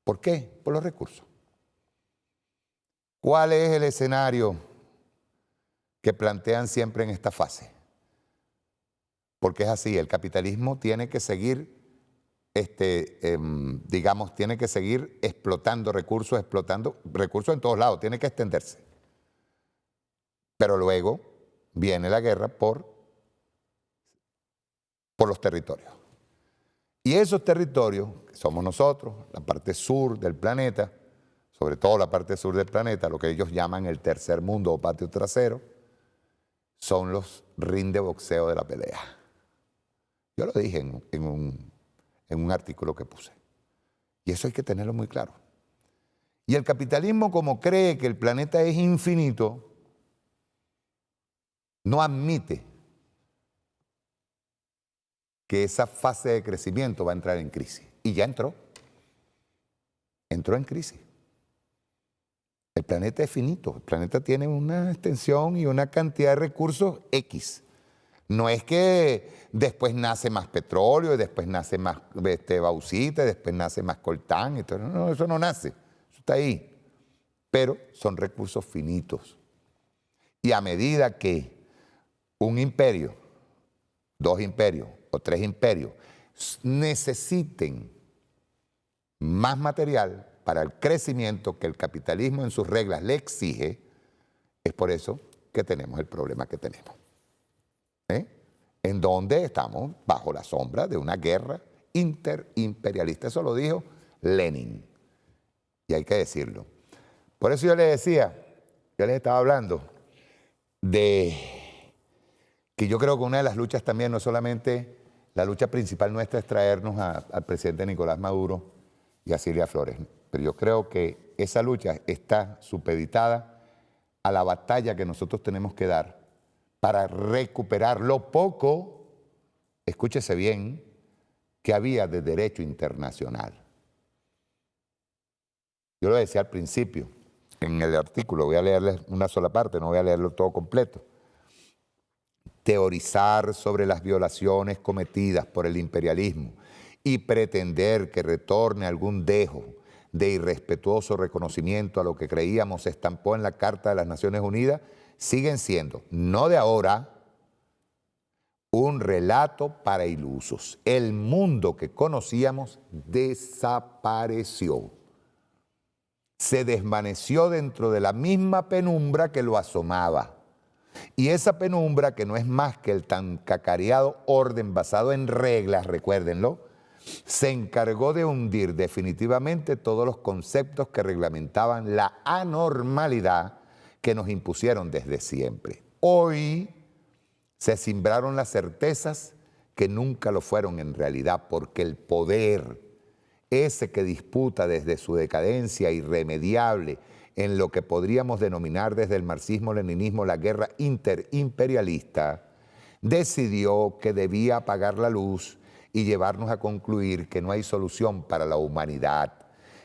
¿Por qué? Por los recursos. ¿Cuál es el escenario que plantean siempre en esta fase? Porque es así, el capitalismo tiene que seguir, tiene que seguir explotando recursos en todos lados, tiene que extenderse. Pero luego viene la guerra por los territorios. Y esos territorios, que somos nosotros, la parte sur del planeta, sobre todo la parte sur del planeta, lo que ellos llaman el tercer mundo o patio trasero, son los ring de boxeo de la pelea. Yo lo dije en un artículo que puse. Y eso hay que tenerlo muy claro. Y el capitalismo, como cree que el planeta es infinito, no admite que esa fase de crecimiento va a entrar en crisis. Y ya entró. Entró en crisis. El planeta es finito. El planeta tiene una extensión y una cantidad de recursos X. No es que después nace más petróleo, después nace más bauxita, después nace más coltán. No, eso no nace. Eso está ahí. Pero son recursos finitos. Y a medida que un imperio, 2 imperios o 3 imperios necesiten más material para el crecimiento que el capitalismo en sus reglas le exige, es por eso que tenemos el problema que tenemos. En donde estamos bajo la sombra de una guerra interimperialista. Eso lo dijo Lenin. Y hay que decirlo. Por eso yo les decía, yo les estaba hablando de que yo creo que una de las luchas también, no solamente la lucha principal nuestra es traernos al presidente Nicolás Maduro y a Cilia Flores, pero yo creo que esa lucha está supeditada a la batalla que nosotros tenemos que dar para recuperar lo poco, escúchese bien, que había de derecho internacional. Yo lo decía al principio, en el artículo, voy a leerles una sola parte, no voy a leerlo todo completo. Teorizar sobre las violaciones cometidas por el imperialismo y pretender que retorne algún dejo de irrespetuoso reconocimiento a lo que creíamos se estampó en la Carta de las Naciones Unidas, siguen siendo, no de ahora, un relato para ilusos. El mundo que conocíamos desapareció. Se desvaneció dentro de la misma penumbra que lo asomaba. Y esa penumbra, que no es más que el tan cacareado orden basado en reglas, recuérdenlo, se encargó de hundir definitivamente todos los conceptos que reglamentaban la anormalidad que nos impusieron desde siempre. Hoy se simbraron las certezas que nunca lo fueron en realidad, porque el poder, ese que disputa desde su decadencia irremediable en lo que podríamos denominar desde el marxismo-leninismo la guerra interimperialista, decidió que debía apagar la luz y llevarnos a concluir que no hay solución para la humanidad,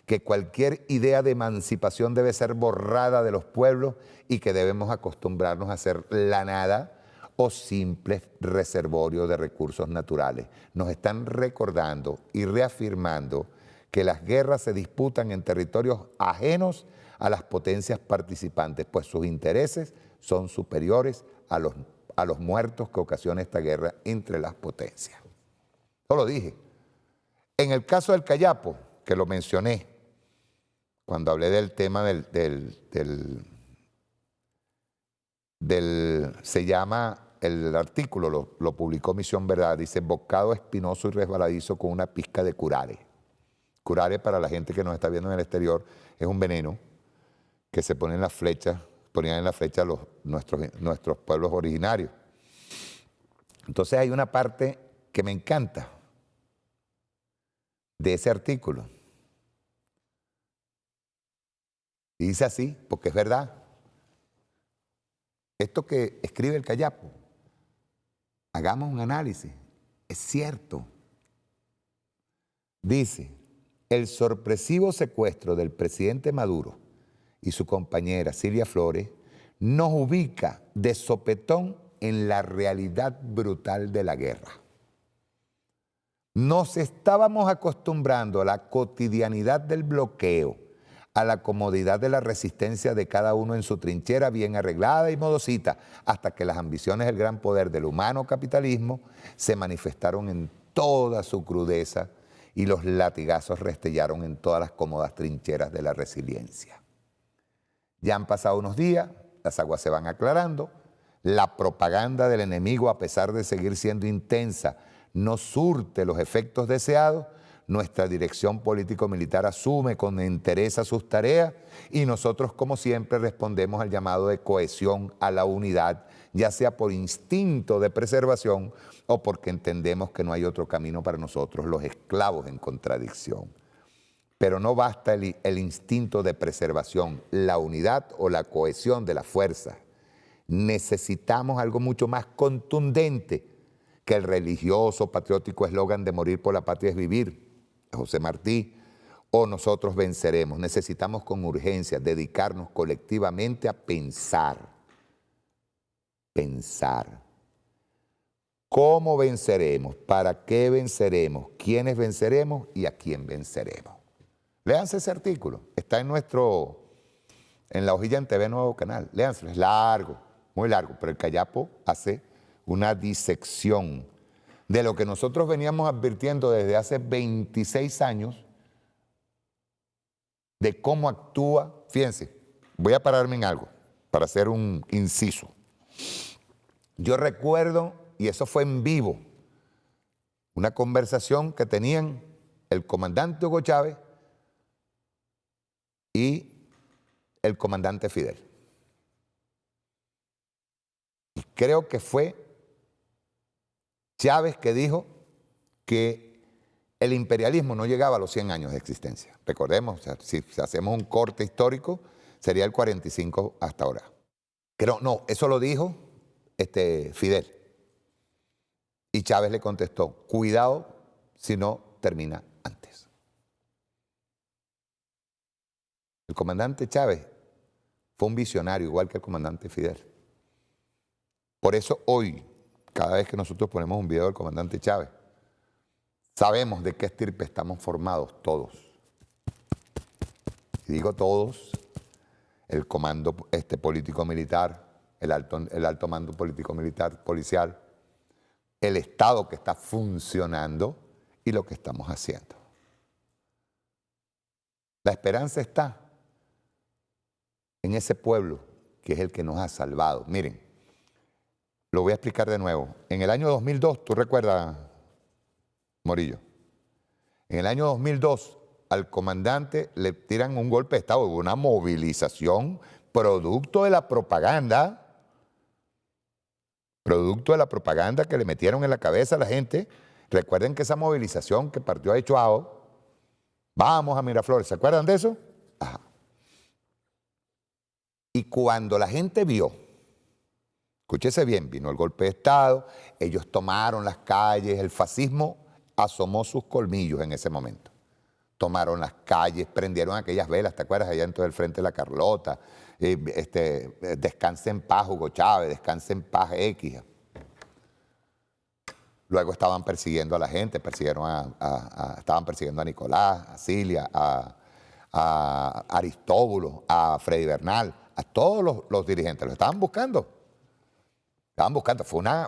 que cualquier idea de emancipación debe ser borrada de los pueblos y que debemos acostumbrarnos a ser la nada o simples reservorios de recursos naturales. Nos están recordando y reafirmando que las guerras se disputan en territorios ajenos a las potencias participantes, pues sus intereses son superiores a los muertos que ocasiona esta guerra entre las potencias. Yo lo dije. En el caso del Cayapo, que lo mencioné, cuando hablé del tema se llama, el artículo lo publicó Misión Verdad, dice bocado espinoso y resbaladizo con una pizca de curare. Curare, para la gente que nos está viendo en el exterior, es un veneno que se pone en las flechas, ponían en la flecha nuestros pueblos originarios. Entonces hay una parte que me encanta de ese artículo. Y dice así, porque es verdad. Esto que escribe el Cayapo, hagamos un análisis, es cierto. Dice, el sorpresivo secuestro del presidente Maduro y su compañera Silvia Flores nos ubica de sopetón en la realidad brutal de la guerra. Nos estábamos acostumbrando a la cotidianidad del bloqueo, a la comodidad de la resistencia de cada uno en su trinchera bien arreglada y modosita, hasta que las ambiciones del gran poder del humano capitalismo se manifestaron en toda su crudeza y los latigazos restellaron en todas las cómodas trincheras de la resiliencia. Ya han pasado unos días, las aguas se van aclarando, la propaganda del enemigo, a pesar de seguir siendo intensa, no surte los efectos deseados. Nuestra dirección político-militar asume con entereza sus tareas y nosotros, como siempre, respondemos al llamado de cohesión a la unidad, ya sea por instinto de preservación o porque entendemos que no hay otro camino para nosotros, los esclavos en contradicción. Pero no basta el instinto de preservación, la unidad o la cohesión de la fuerza. Necesitamos algo mucho más contundente que el religioso, patriótico eslogan de morir por la patria es vivir, José Martí, o nosotros venceremos. Necesitamos con urgencia dedicarnos colectivamente a pensar. Pensar. ¿Cómo venceremos? ¿Para qué venceremos? ¿Quiénes venceremos? ¿Y a quién venceremos? Léanse ese artículo. Está en la hojilla en TV Nuevo Canal. Léanse, es largo, muy largo, pero el Cayapo hace una disección de lo que nosotros veníamos advirtiendo desde hace 26 años, de cómo actúa. Fíjense, voy a pararme en algo para hacer un inciso. Yo recuerdo, y eso fue en vivo, una conversación que tenían el comandante Hugo Chávez y el comandante Fidel. Y creo que fue Chávez que dijo que el imperialismo no llegaba a los 100 años de existencia. Recordemos, o sea, si hacemos un corte histórico, sería el 45 hasta ahora. Pero no, eso lo dijo Fidel. Y Chávez le contestó, cuidado si no termina antes. El comandante Chávez fue un visionario, igual que el comandante Fidel. Por eso hoy, cada vez que nosotros ponemos un video del comandante Chávez, sabemos de qué estirpe estamos formados todos. y digo todos, el comando político-militar, el alto mando político-militar, policial, el Estado que está funcionando y lo que estamos haciendo. La esperanza está en ese pueblo que es el que nos ha salvado. Miren, lo voy a explicar de nuevo. En el año 2002, ¿tú recuerdas, Morillo? En el año 2002, al comandante le tiran un golpe de Estado, hubo una movilización producto de la propaganda que le metieron en la cabeza a la gente. Recuerden que esa movilización que partió a Chuao, vamos a Miraflores, ¿se acuerdan de eso? Ajá. Y cuando la gente vio, escúchese bien, vino el golpe de Estado, ellos tomaron las calles, el fascismo asomó sus colmillos en ese momento. Tomaron las calles, prendieron aquellas velas, ¿te acuerdas? Allá en todo el frente de la Carlota, descanse en paz Hugo Chávez, descanse en paz X. Luego estaban persiguiendo a la gente, estaban persiguiendo a Nicolás, a Cilia, a Aristóbulo, a Freddy Bernal, a todos los dirigentes, los estaban buscando.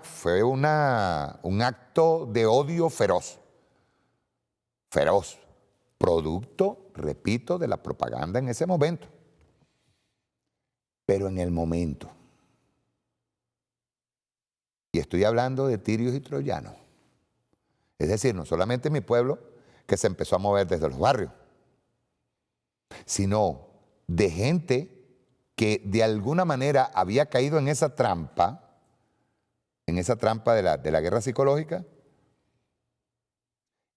Fue un acto de odio feroz, producto, repito, de la propaganda en ese momento. Pero en el momento, y estoy hablando de tirios y troyanos, es decir, no solamente mi pueblo que se empezó a mover desde los barrios, sino de gente que de alguna manera había caído en esa trampa de la guerra psicológica,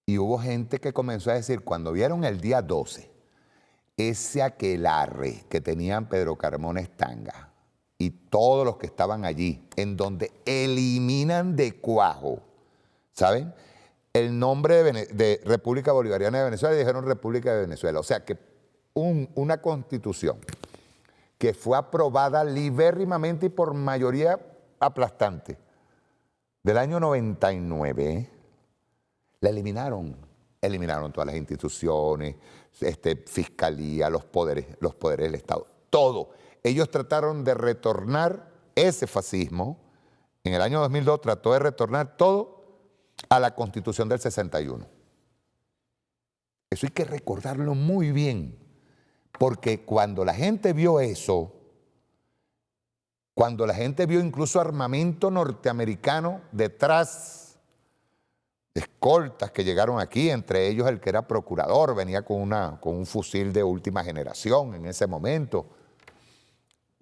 y hubo gente que comenzó a decir, cuando vieron el día 12, ese aquelarre que tenían Pedro Carmona Tanga y todos los que estaban allí, en donde eliminan de cuajo, ¿saben?, el nombre de República Bolivariana de Venezuela, y dijeron República de Venezuela. O sea que una constitución que fue aprobada libérrimamente y por mayoría aplastante del año 99, la eliminaron. Eliminaron todas las instituciones, fiscalía, los poderes del Estado, todo. Ellos trataron de retornar ese fascismo. En el año 2002 trató de retornar todo a la Constitución del 61. Eso hay que recordarlo muy bien, porque cuando la gente vio eso, cuando la gente vio incluso armamento norteamericano detrás, escoltas que llegaron aquí, entre ellos el que era procurador, venía con un fusil de última generación en ese momento,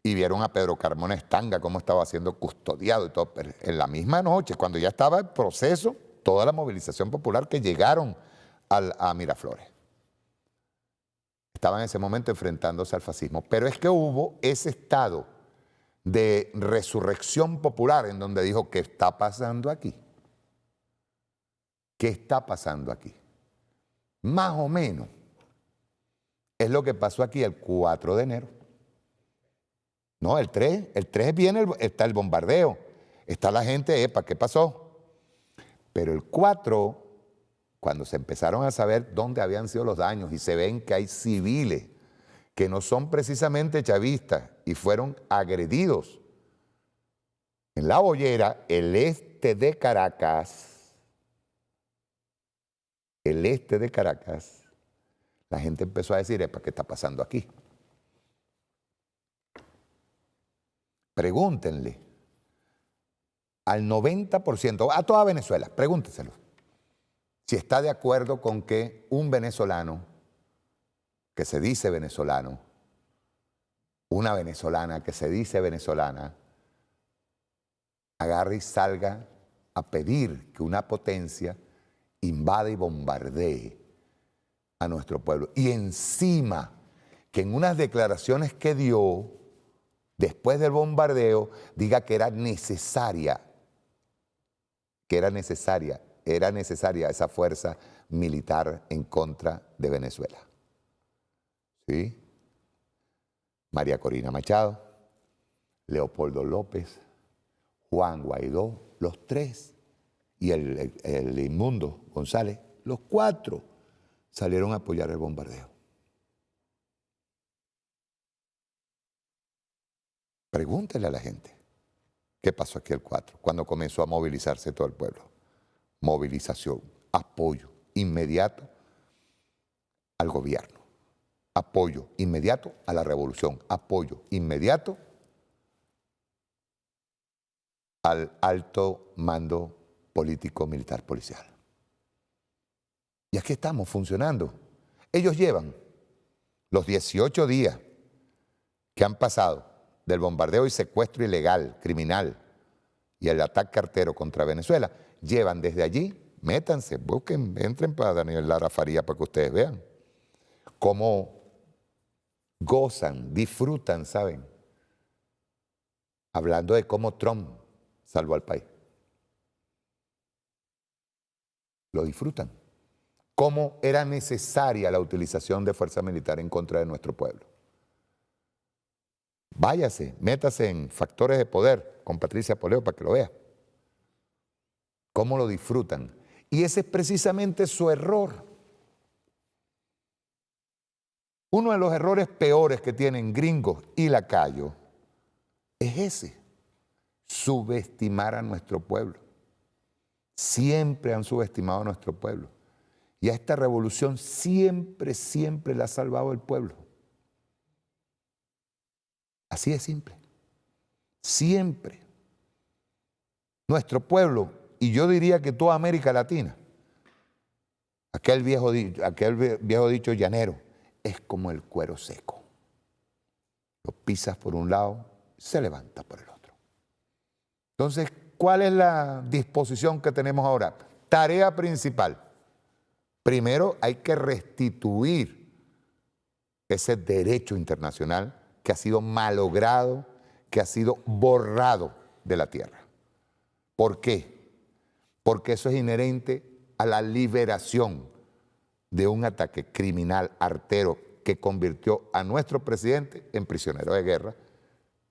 y vieron a Pedro Carmona Tanga cómo estaba siendo custodiado y todo. Pero en la misma noche, cuando ya estaba en proceso, toda la movilización popular que llegaron a Miraflores, estaban en ese momento enfrentándose al fascismo. Pero es que hubo ese estado de resurrección popular en donde dijo, ¿qué está pasando aquí? ¿Qué está pasando aquí? Más o menos es lo que pasó aquí el 4 de enero. No, el 3 viene, está el bombardeo, está la gente, ¿qué pasó? Pero el 4, cuando se empezaron a saber dónde habían sido los daños y se ven que hay civiles que no son precisamente chavistas y fueron agredidos en La Boyera, el este de Caracas, la gente empezó a decir, ¿qué está pasando aquí? Pregúntenle al 90%, a toda Venezuela, pregúntenselo, si está de acuerdo con que un venezolano, que se dice venezolano, una venezolana que se dice venezolana, agarre y salga a pedir que una potencia invade y bombardee a nuestro pueblo. Y encima, que en unas declaraciones que dio después del bombardeo, diga que era necesaria esa fuerza militar en contra de Venezuela. ¿Sí? María Corina Machado, Leopoldo López, Juan Guaidó, los 3, y el inmundo González, los 4 salieron a apoyar el bombardeo. Pregúntele a la gente qué pasó aquí el 4, cuando comenzó a movilizarse todo el pueblo. Movilización, apoyo inmediato al gobierno, apoyo inmediato a la revolución, apoyo inmediato al alto mando político, militar, policial. Y aquí estamos funcionando. Ellos llevan los 18 días que han pasado del bombardeo y secuestro ilegal, criminal, y el ataque artero contra Venezuela, llevan desde allí, métanse, busquen, entren para Daniel Lara Faría para que ustedes vean cómo gozan, disfrutan, ¿saben? Hablando de cómo Trump salvó al país. Lo disfrutan. Cómo era necesaria la utilización de fuerza militar en contra de nuestro pueblo. Váyase, métase en Factores de Poder con Patricia Poleo para que lo vea. Cómo lo disfrutan. Y ese es precisamente su error. Uno de los errores peores que tienen gringos y lacayos es ese, subestimar a nuestro pueblo. Siempre han subestimado a nuestro pueblo. Y a esta revolución siempre, siempre la ha salvado el pueblo. Así de simple. Siempre. Nuestro pueblo, y yo diría que toda América Latina, aquel viejo dicho llanero, es como el cuero seco. Lo pisas por un lado, se levanta por el otro. Entonces, ¿cuál es la disposición que tenemos ahora? Tarea principal. Primero hay que restituir ese derecho internacional que ha sido malogrado, que ha sido borrado de la tierra. ¿Por qué? Porque eso es inherente a la liberación de un ataque criminal artero que convirtió a nuestro presidente en prisionero de guerra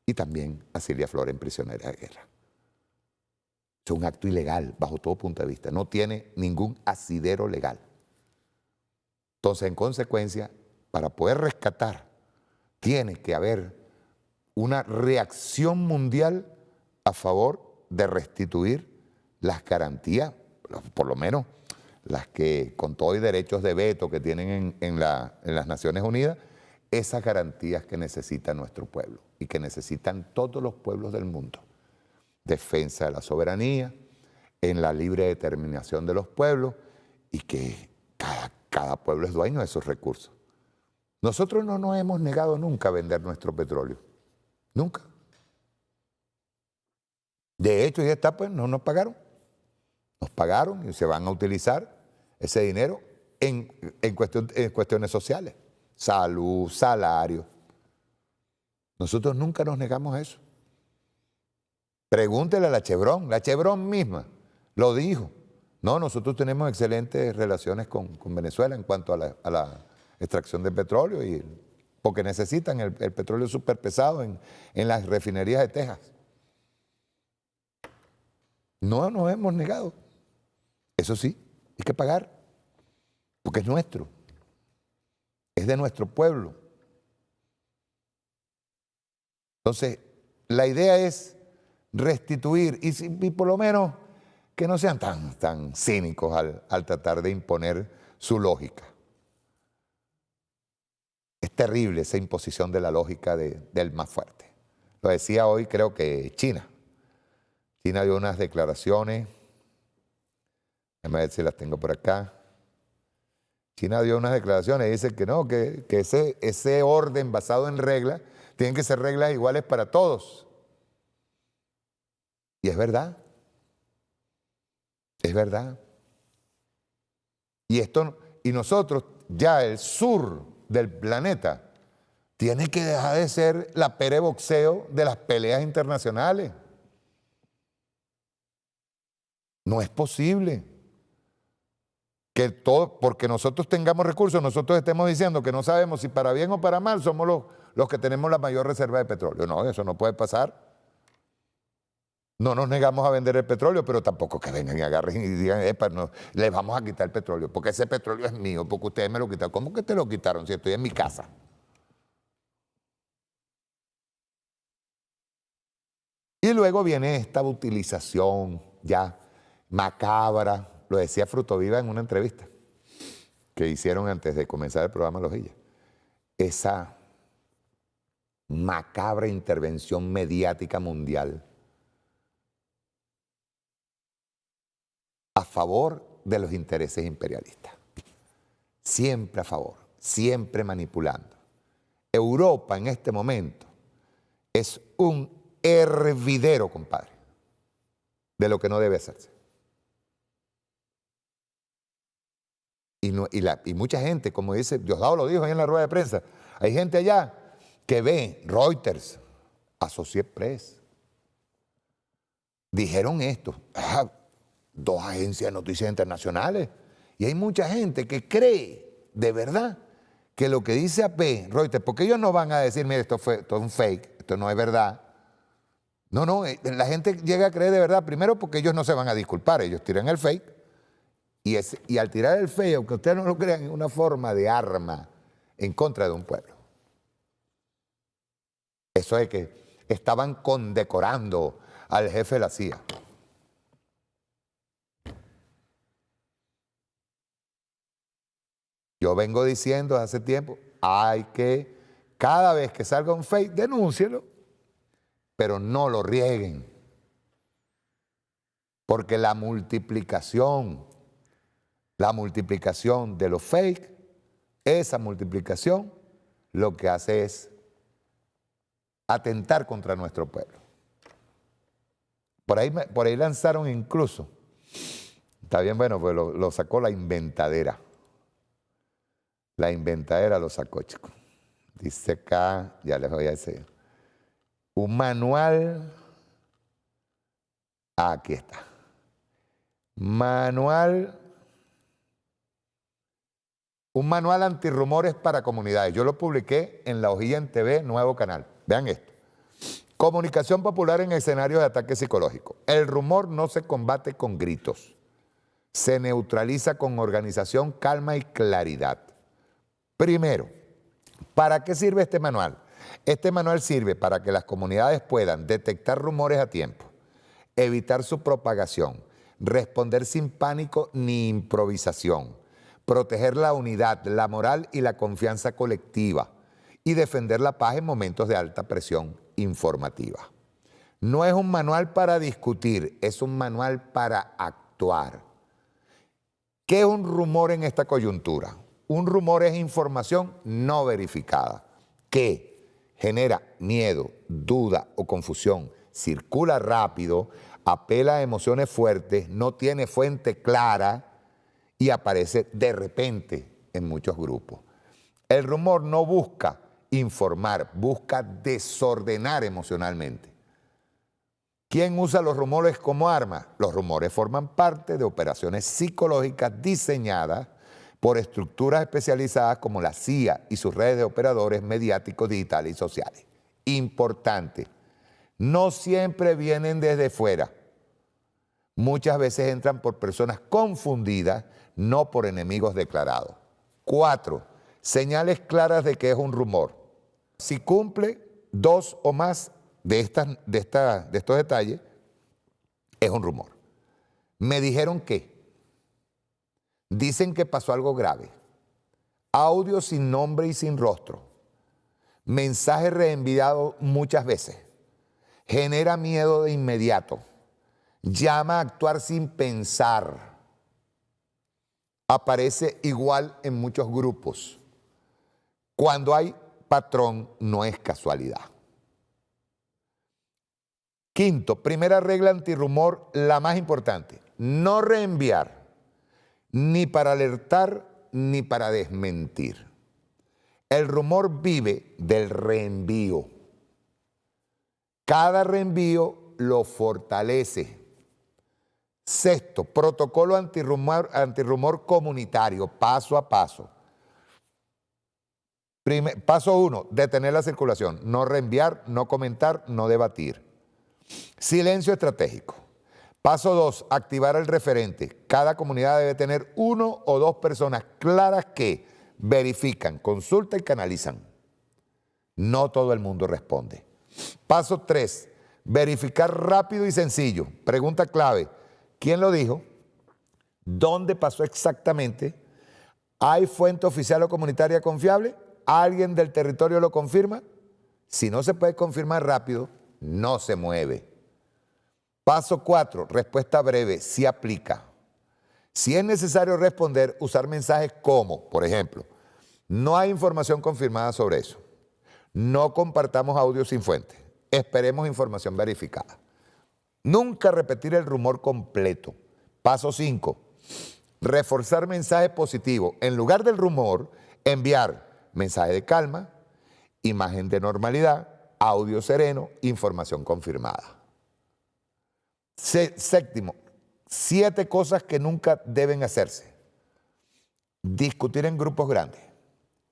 y también a Cilia Flores en prisionera de guerra. Es un acto ilegal bajo todo punto de vista, no tiene ningún asidero legal. Entonces, en consecuencia, para poder rescatar, tiene que haber una reacción mundial a favor de restituir las garantías, por lo menos las que con todo y derechos de veto que tienen en las Naciones Unidas, esas garantías que necesita nuestro pueblo y que necesitan todos los pueblos del mundo. Defensa de la soberanía, en la libre determinación de los pueblos y que cada pueblo es dueño de sus recursos. Nosotros no nos hemos negado nunca a vender nuestro petróleo. Nunca. De hecho, ya está, pues, no nos pagaron. Nos pagaron y se van a utilizar ese dinero en cuestiones sociales. Salud, salario. Nosotros nunca nos negamos a eso. Pregúntele a la Chevron misma lo dijo. No, nosotros tenemos excelentes relaciones con Venezuela en cuanto a la extracción de petróleo, porque necesitan el petróleo súper pesado en las refinerías de Texas. No nos hemos negado. Eso sí, hay que pagar, porque es nuestro, es de nuestro pueblo. Entonces, la idea es restituir y por lo menos que no sean tan cínicos al tratar de imponer su lógica. Es terrible esa imposición de la lógica del más fuerte. Lo decía hoy, creo que China. China dio unas declaraciones, déjame ver si las tengo por acá. China dio unas declaraciones y dice que no, que ese orden basado en reglas, tienen que ser reglas iguales para todos. Y es verdad. Es verdad. Y nosotros, ya el sur del planeta, tiene que dejar de ser la pere boxeo de las peleas internacionales. No es posible que porque nosotros tengamos recursos, nosotros estemos diciendo que no sabemos si para bien o para mal somos los que tenemos la mayor reserva de petróleo. No, eso no puede pasar. No nos negamos a vender el petróleo, pero tampoco que vengan y agarren y digan, no, les vamos a quitar el petróleo, porque ese petróleo es mío, porque ustedes me lo quitaron. ¿Cómo que te lo quitaron si estoy en mi casa? Y luego viene esta utilización ya macabra, lo decía Frutoviva en una entrevista que hicieron antes de comenzar el programa Lojilla. Esa macabra intervención mediática mundial a favor de los intereses imperialistas. Siempre a favor, siempre manipulando. Europa en este momento es un hervidero, compadre, de lo que no debe hacerse. Y mucha gente, como dice, Diosdado lo dijo ahí en la rueda de prensa, hay gente allá que ve Reuters, Associated Press, dijeron esto, dos agencias de noticias internacionales, y hay mucha gente que cree de verdad que lo que dice AP, Reuters, porque ellos no van a decir, mire, esto es un fake, esto no es verdad. No, la gente llega a creer de verdad, primero porque ellos no se van a disculpar, ellos tiran el fake, y al tirar el fake, aunque ustedes no lo crean, es una forma de arma en contra de un pueblo. Eso es que estaban condecorando al jefe de la CIA. Yo vengo diciendo hace tiempo, hay que, cada vez que salga un fake, denúncielo, pero no lo rieguen. Porque la multiplicación de los fake, esa multiplicación lo que hace es atentar contra nuestro pueblo. Por ahí lanzaron incluso, está bien, bueno, pues lo sacó la inventadera. La inventadera lo sacó, chicos. Dice acá, ya les voy a decir, un manual, aquí está, un manual antirrumores para comunidades. Yo lo publiqué en La Hojilla en TV, nuevo canal. Vean esto. Comunicación popular en escenarios de ataque psicológico. El rumor no se combate con gritos. Se neutraliza con organización, calma y claridad. Primero, ¿para qué sirve este manual? Este manual sirve para que las comunidades puedan detectar rumores a tiempo, evitar su propagación, responder sin pánico ni improvisación, proteger la unidad, la moral y la confianza colectiva y defender la paz en momentos de alta presión informativa. No es un manual para discutir, es un manual para actuar. ¿Qué es un rumor en esta coyuntura? Un rumor es información no verificada que genera miedo, duda o confusión, circula rápido, apela a emociones fuertes, no tiene fuente clara y aparece de repente en muchos grupos. El rumor no busca informar, busca desordenar emocionalmente. ¿Quién usa los rumores como arma? Los rumores forman parte de operaciones psicológicas diseñadas por estructuras especializadas como la CIA y sus redes de operadores mediáticos, digitales y sociales. Importante, no siempre vienen desde fuera. Muchas veces entran por personas confundidas, no por enemigos declarados. 4. Señales claras de que es un rumor. Si cumple 2 o más de estos detalles, es un rumor. Me dijeron que. Dicen que pasó algo grave. Audio sin nombre y sin rostro. Mensaje reenviado muchas veces. Genera miedo de inmediato. Llama a actuar sin pensar. Aparece igual en muchos grupos. Cuando hay patrón, no es casualidad. 5, primera regla antirrumor, la más importante. No reenviar. Ni para alertar, ni para desmentir. El rumor vive del reenvío. Cada reenvío lo fortalece. 6, protocolo antirrumor comunitario, paso a paso. Paso 1, detener la circulación. No reenviar, no comentar, no debatir. Silencio estratégico. Paso 2, activar el referente. Cada comunidad debe tener 1 o 2 personas claras que verifican, consultan y canalizan. No todo el mundo responde. Paso 3, Verificar rápido y sencillo. Pregunta clave. ¿Quién lo dijo? ¿Dónde pasó exactamente? ¿Hay fuente oficial o comunitaria confiable? ¿Alguien del territorio lo confirma? Si no se puede confirmar rápido, no se mueve. Paso 4, respuesta breve, sí aplica. Si es necesario responder, usar mensajes como, por ejemplo, no hay información confirmada sobre eso. No compartamos audio sin fuente. Esperemos información verificada. Nunca repetir el rumor completo. Paso 5, reforzar mensaje positivo. En lugar del rumor, enviar mensaje de calma, imagen de normalidad, audio sereno, información confirmada. Séptimo, 7 cosas que nunca deben hacerse. Discutir en grupos grandes,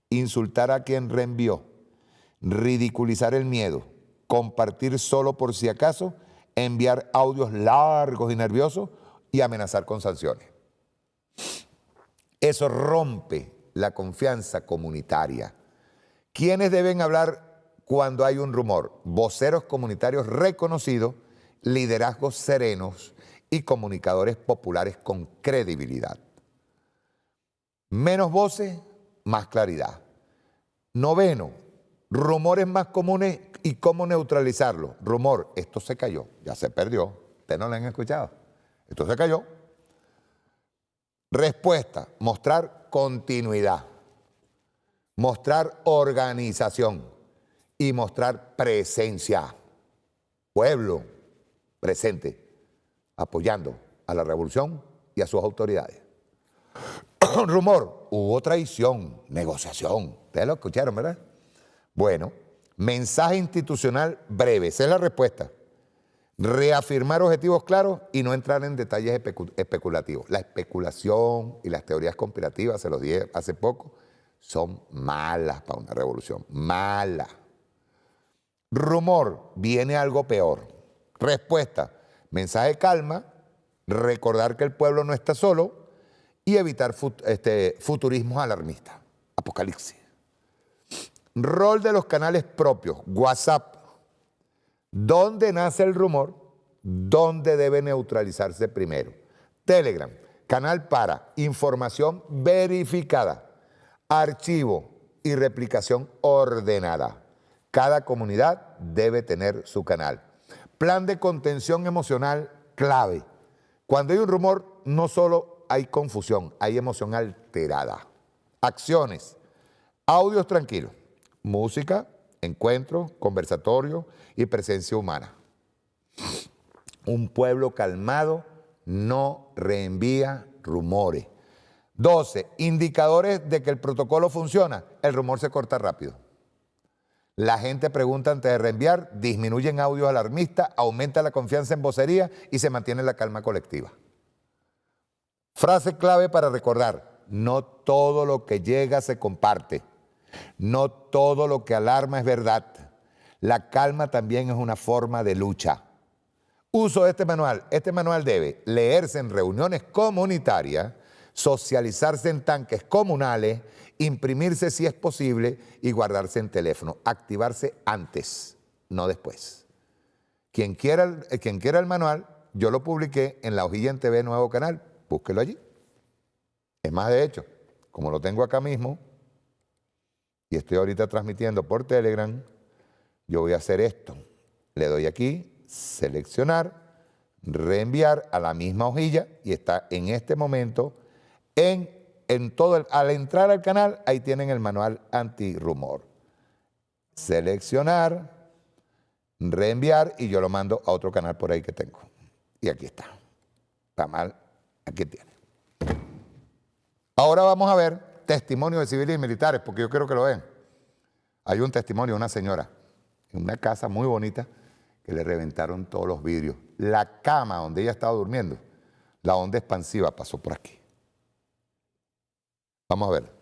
insultar a quien reenvió, ridiculizar el miedo, compartir solo por si acaso, enviar audios largos y nerviosos y amenazar con sanciones. Eso rompe la confianza comunitaria. ¿Quiénes deben hablar cuando hay un rumor? Voceros comunitarios reconocidos, liderazgos serenos y comunicadores populares con credibilidad. Menos voces, más claridad. 9, rumores más comunes y cómo neutralizarlo. Rumor, esto se cayó, ya se perdió. Ustedes no lo han escuchado. Esto se cayó. Respuesta, mostrar continuidad, mostrar organización y mostrar presencia. Pueblo presente, apoyando a la revolución y a sus autoridades. Rumor, hubo traición, negociación. Ustedes lo escucharon, ¿verdad? Bueno, mensaje institucional breve, esa es la respuesta. Reafirmar objetivos claros y no entrar en detalles especulativos. La especulación y las teorías conspirativas, se los dije hace poco, son malas para una revolución, malas. Rumor, viene algo peor. Respuesta, mensaje de calma, recordar que el pueblo no está solo y evitar futurismos alarmistas, apocalipsis. Rol de los canales propios, WhatsApp. ¿Dónde nace el rumor? ¿Dónde debe neutralizarse primero? Telegram, canal para información verificada, archivo y replicación ordenada. Cada comunidad debe tener su canal. Plan de contención emocional clave. Cuando hay un rumor, no solo hay confusión, hay emoción alterada. Acciones, audios tranquilos, música, encuentros, conversatorios y presencia humana. Un pueblo calmado no reenvía rumores. 12, indicadores de que el protocolo funciona. El rumor se corta rápido. La gente pregunta antes de reenviar, disminuyen audios alarmistas, aumenta la confianza en vocería y se mantiene la calma colectiva. Frase clave para recordar, no todo lo que llega se comparte. No todo lo que alarma es verdad. La calma también es una forma de lucha. Uso de este manual. Este manual debe leerse en reuniones comunitarias, socializarse en tanques comunales, imprimirse si es posible y guardarse en teléfono. Activarse antes, no después. Quien quiera el manual, yo lo publiqué en La Hojilla en TV Nuevo Canal. Búsquelo allí. Es más, de hecho, como lo tengo acá mismo, y estoy ahorita transmitiendo por Telegram, yo voy a hacer esto. Le doy aquí, seleccionar, reenviar a la misma hojilla y está en este momento en todo al entrar al canal, ahí tienen el manual antirrumor. Seleccionar, reenviar y yo lo mando a otro canal por ahí que tengo. Y aquí está. Está mal, aquí tiene. Ahora vamos a ver testimonios de civiles y militares, porque yo quiero que lo vean. Hay un testimonio de una señora en una casa muy bonita que le reventaron todos los vidrios. La cama donde ella estaba durmiendo, la onda expansiva pasó por aquí. Vamos a ver.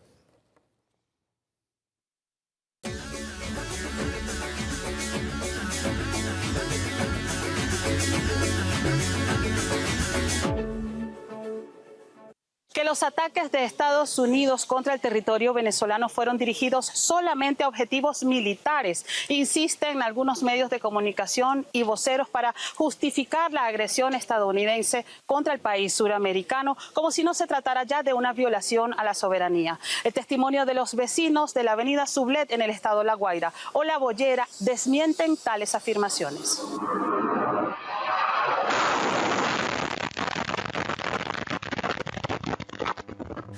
que los ataques de Estados Unidos contra el territorio venezolano fueron dirigidos solamente a objetivos militares. Insisten algunos medios de comunicación y voceros para justificar la agresión estadounidense contra el país suramericano, como si no se tratara ya de una violación a la soberanía. El testimonio de los vecinos de la avenida Sublet en el estado La Guaira o La Boyera desmienten tales afirmaciones.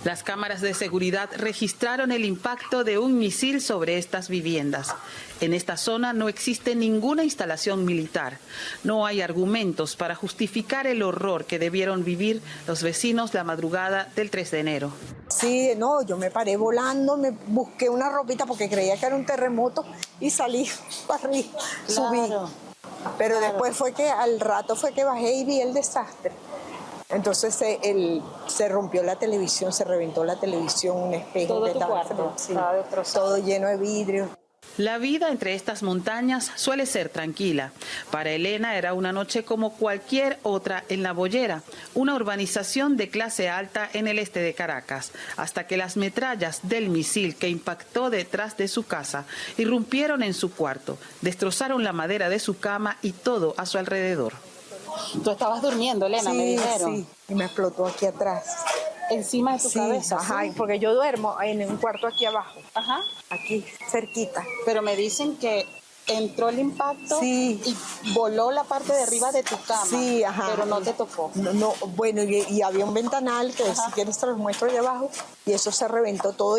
Las cámaras de seguridad registraron el impacto de un misil sobre estas viviendas. En esta zona no existe ninguna instalación militar. No hay argumentos para justificar el horror que debieron vivir los vecinos la madrugada del 3 de enero. Sí, no, yo me paré volando, me busqué una ropita porque creía que era un terremoto y salí para arriba, subí. Pero después fue que al rato fue que bajé y vi el desastre. Entonces se rompió la televisión, se reventó la televisión, un espejo. ¿Todo que tu cuarto? Sí, todo lleno de vidrio. La vida entre estas montañas suele ser tranquila. Para Elena era una noche como cualquier otra en La Boyera, una urbanización de clase alta en el este de Caracas, hasta que las metrallas del misil que impactó detrás de su casa irrumpieron en su cuarto, destrozaron la madera de su cama y todo a su alrededor. Tú estabas durmiendo, Elena, Sí, me dijeron. sí, y me explotó aquí atrás. Encima de tu cabeza. Ajá, ¿sí? porque yo duermo en un cuarto aquí abajo, Ajá. aquí cerquita. Pero me dicen que entró el impacto Sí. y voló la parte de arriba de tu cama. Sí, ajá. Pero no te tocó. No, bueno, y había un ventanal que si quieres te lo muestro de abajo y eso se reventó todo.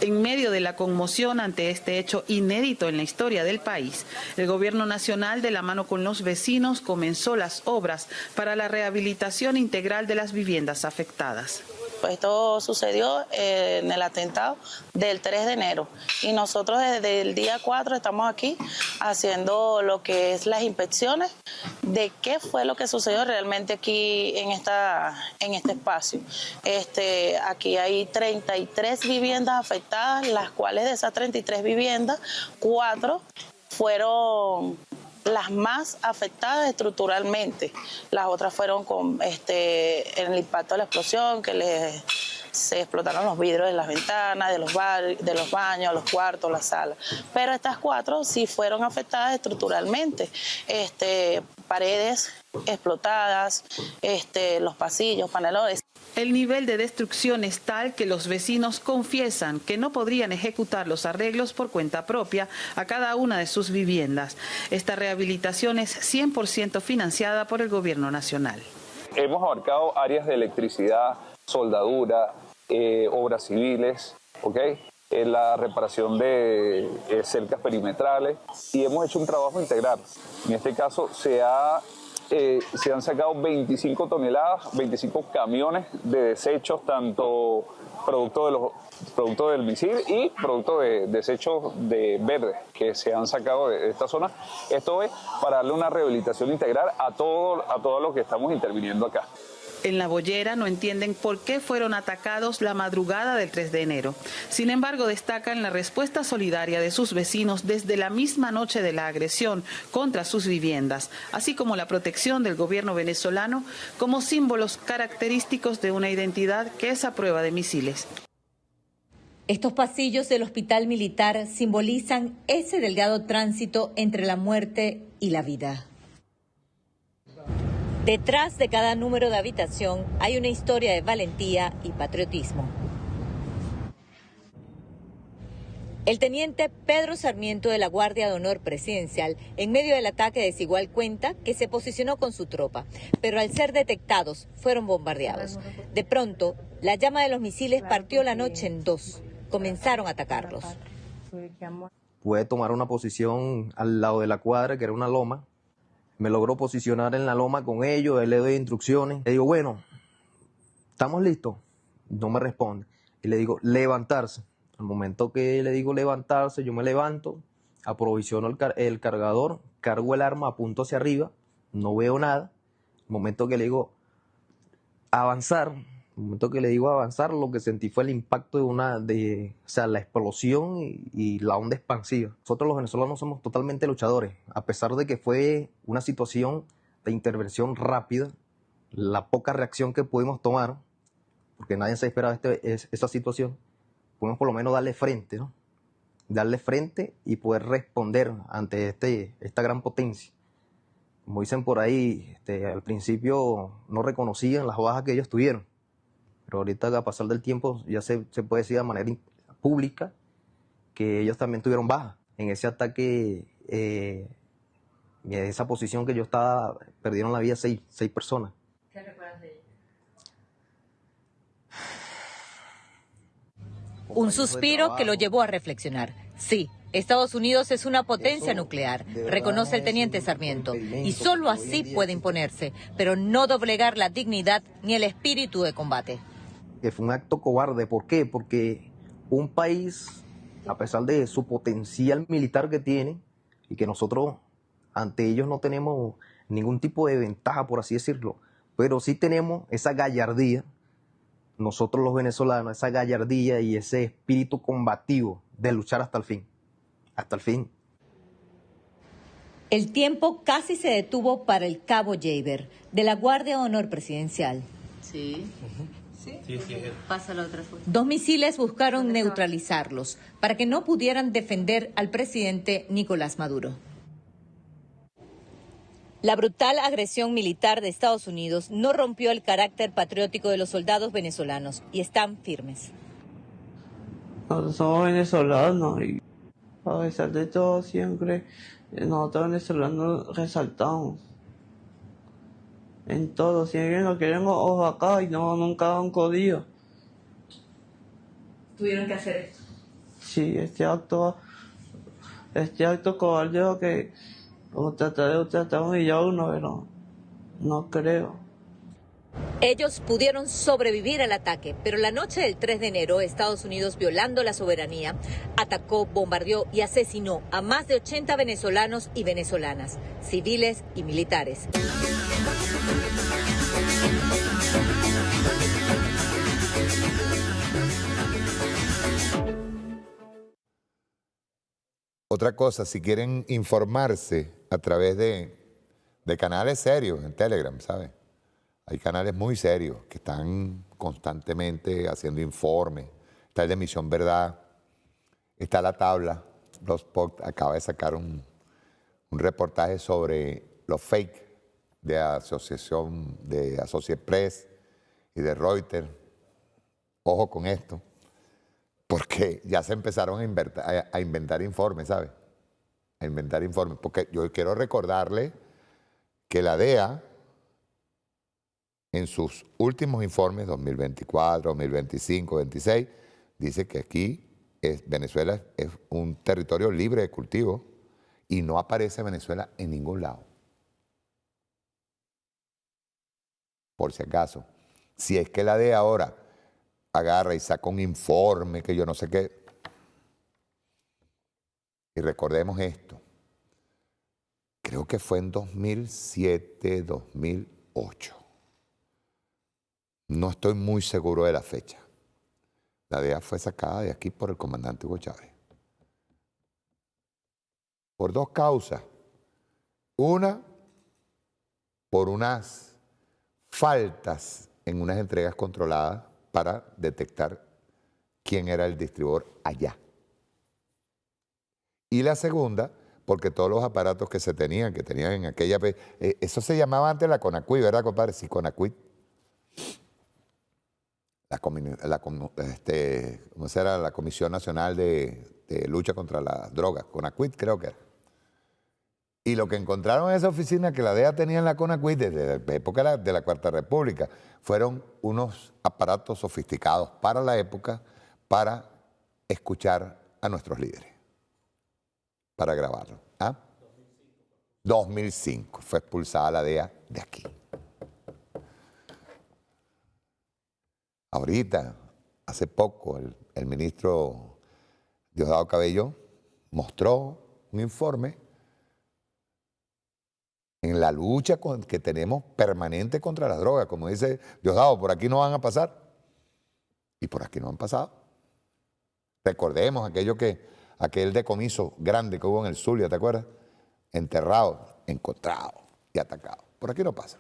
En medio de la conmoción ante este hecho inédito en la historia del país, el gobierno nacional, de la mano con los vecinos, comenzó las obras para la rehabilitación integral de las viviendas afectadas. Pues esto sucedió en el atentado del 3 de enero y nosotros desde el día 4 estamos aquí haciendo lo que es las inspecciones de qué fue lo que sucedió realmente aquí en este espacio. Aquí hay 33 viviendas afectadas, las cuales de esas 33 viviendas, 4 fueron las más afectadas estructuralmente. Las otras fueron con el impacto de la explosión, que se explotaron los vidrios de las ventanas, de los baños, los cuartos, las salas. Pero estas 4 sí fueron afectadas estructuralmente. Paredes explotadas, los pasillos, panelones. El nivel de destrucción es tal que los vecinos confiesan que no podrían ejecutar los arreglos por cuenta propia a cada una de sus viviendas. Esta rehabilitación es 100% financiada por el gobierno nacional. Hemos abarcado áreas de electricidad, soldadura, obras civiles, la reparación de cercas perimetrales y hemos hecho un trabajo integral. En este caso se han sacado 25 toneladas, 25 camiones de desechos, tanto producto del misil y producto de desechos de verdes que se han sacado de esta zona. Esto es para darle una rehabilitación integral a todos los que estamos interviniendo acá. En La Boyera no entienden por qué fueron atacados la madrugada del 3 de enero. Sin embargo, destacan la respuesta solidaria de sus vecinos desde la misma noche de la agresión contra sus viviendas, así como la protección del gobierno venezolano como símbolos característicos de una identidad que es a prueba de misiles. Estos pasillos del hospital militar simbolizan ese delgado tránsito entre la muerte y la vida. Detrás de cada número de habitación hay una historia de valentía y patriotismo. El teniente Pedro Sarmiento de la Guardia de Honor Presidencial, en medio del ataque desigual, cuenta que se posicionó con su tropa, pero al ser detectados fueron bombardeados. De pronto, la llama de los misiles partió la noche en 2. Comenzaron a atacarlos. Pude tomar una posición al lado de la cuadra, que era una loma. Me logró posicionar en la loma con ellos, él le doy instrucciones. Le digo, bueno, ¿estamos listos? No me responde. Y le digo, levantarse. Al momento que le digo levantarse, yo me levanto, aprovisiono el cargador, cargo el arma, apunto hacia arriba, no veo nada. Al momento que le digo avanzar, lo que sentí fue el impacto la explosión y la onda expansiva. Nosotros los venezolanos somos totalmente luchadores, a pesar de que fue una situación de intervención rápida, la poca reacción que pudimos tomar, porque nadie se esperaba esa situación, podemos por lo menos darle frente, ¿no? Darle frente y poder responder ante esta gran potencia. Como dicen por ahí, al principio no reconocían las bajas que ellos tuvieron, pero ahorita a pasar del tiempo ya se puede decir de manera pública que ellos también tuvieron bajas. En ese ataque, en esa posición que yo estaba, perdieron la vida seis personas. ¿Qué recuerdas de ellos? Un suspiro que lo llevó a reflexionar. Sí, Estados Unidos es una potencia nuclear, reconoce el teniente Sarmiento, y solo así puede imponerse, pero no doblegar la dignidad ni el espíritu de combate. Que fue un acto cobarde. ¿Por qué? Porque un país, a pesar de su potencial militar que tiene, y que nosotros ante ellos no tenemos ningún tipo de ventaja, por así decirlo, pero sí tenemos esa gallardía, nosotros los venezolanos, esa gallardía y ese espíritu combativo de luchar hasta el fin. Hasta el fin. El tiempo casi se detuvo para el cabo Jaber, de la Guardia de Honor Presidencial. Sí. Pasa la otra foto. 2 misiles buscaron neutralizarlos para que no pudieran defender al presidente Nicolás Maduro. La brutal agresión militar de Estados Unidos no rompió el carácter patriótico de los soldados venezolanos y están firmes. Nosotros somos venezolanos y a pesar de todo siempre nosotros venezolanos resaltamos. En todo, siempre nos quieren ojo acá y nunca han podido. ¿Tuvieron que hacer esto? Sí, este acto cobarde que como tratar de humillar a uno, pero no creo. Ellos pudieron sobrevivir al ataque, pero la noche del 3 de enero, Estados Unidos, violando la soberanía, atacó, bombardeó y asesinó a más de 80 venezolanos y venezolanas, civiles y militares. Otra cosa, si quieren informarse a través de canales serios en Telegram, ¿sabes? Hay canales muy serios que están constantemente haciendo informes. Está el de Misión Verdad, está La Tabla. Blogspot acaba de sacar un reportaje sobre los fake de Associated Press y de Reuters. Ojo con esto, porque ya se empezaron a inventar informes, ¿sabes? A inventar informes, porque yo quiero recordarle que la DEA, en sus últimos informes, 2024, 2025, 2026, dice que aquí Venezuela es un territorio libre de cultivo y no aparece Venezuela en ningún lado. Por si acaso, si es que la DEA ahora agarra y saca un informe que yo no sé qué, y recordemos esto, creo que fue en 2007, 2008. No estoy muy seguro de la fecha. La DEA fue sacada de aquí por el comandante Hugo Chávez. Por 2 causas. Una, por unas faltas en unas entregas controladas para detectar quién era el distribuidor allá. Y la segunda, porque todos los aparatos que tenían en aquella... eso se llamaba antes la CONACUI, ¿verdad, compadre? Sí, CONACUI. ¿Cómo será? La Comisión Nacional de Lucha contra las Drogas, CONACUIT creo que era. Y lo que encontraron en esa oficina que la DEA tenía en la CONACUIT desde la época de la Cuarta República fueron unos aparatos sofisticados para la época para escuchar a nuestros líderes, para grabarlo. 2005 fue expulsada la DEA de aquí. Ahorita, hace poco, el ministro Diosdado Cabello mostró un informe en la lucha que tenemos permanente contra las drogas. Como dice Diosdado, por aquí no van a pasar. Y por aquí no han pasado. Recordemos aquel decomiso grande que hubo en el Zulia, ¿te acuerdas? Enterrado, encontrado y atacado. Por aquí no pasa.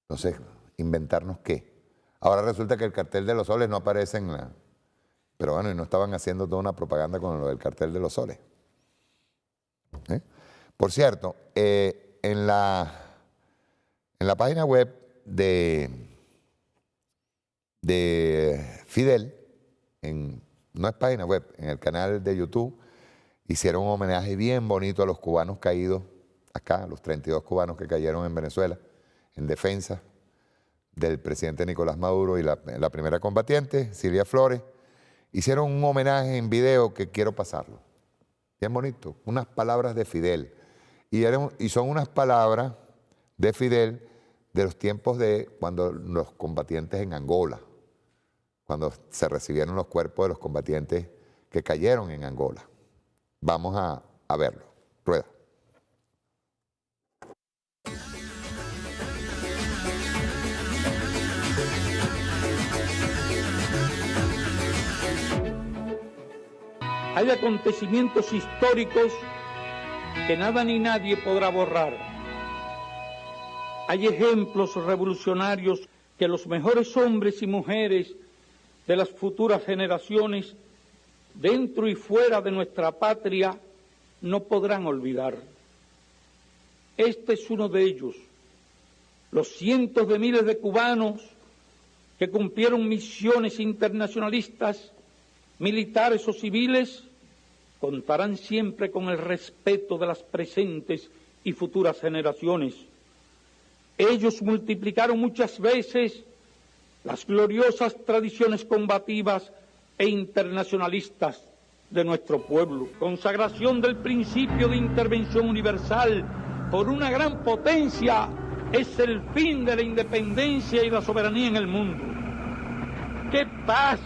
Entonces, ¿inventarnos qué? Ahora resulta que el cartel de los soles no aparece en la... Pero bueno, y no estaban haciendo toda una propaganda con lo del cartel de los soles. Por cierto, en la página web de Fidel, no es página web, en el canal de YouTube, hicieron un homenaje bien bonito a los cubanos caídos acá, los 32 cubanos que cayeron en Venezuela, en defensa del presidente Nicolás Maduro y la primera combatiente, Silvia Flores. Hicieron un homenaje en video que quiero pasarlo. Bien bonito, unas palabras de Fidel. Y son unas palabras de Fidel de los tiempos de cuando los combatientes en Angola, cuando se recibieron los cuerpos de los combatientes que cayeron en Angola. Vamos a verlo. Rueda. Hay acontecimientos históricos que nada ni nadie podrá borrar. Hay ejemplos revolucionarios que los mejores hombres y mujeres de las futuras generaciones, dentro y fuera de nuestra patria, no podrán olvidar. Este es uno de ellos. Los cientos de miles de cubanos que cumplieron misiones internacionalistas, militares o civiles, contarán siempre con el respeto de las presentes y futuras generaciones. Ellos multiplicaron muchas veces las gloriosas tradiciones combativas e internacionalistas de nuestro pueblo. Consagración del principio de intervención universal por una gran potencia es el fin de la independencia y la soberanía en el mundo. ¡Qué paz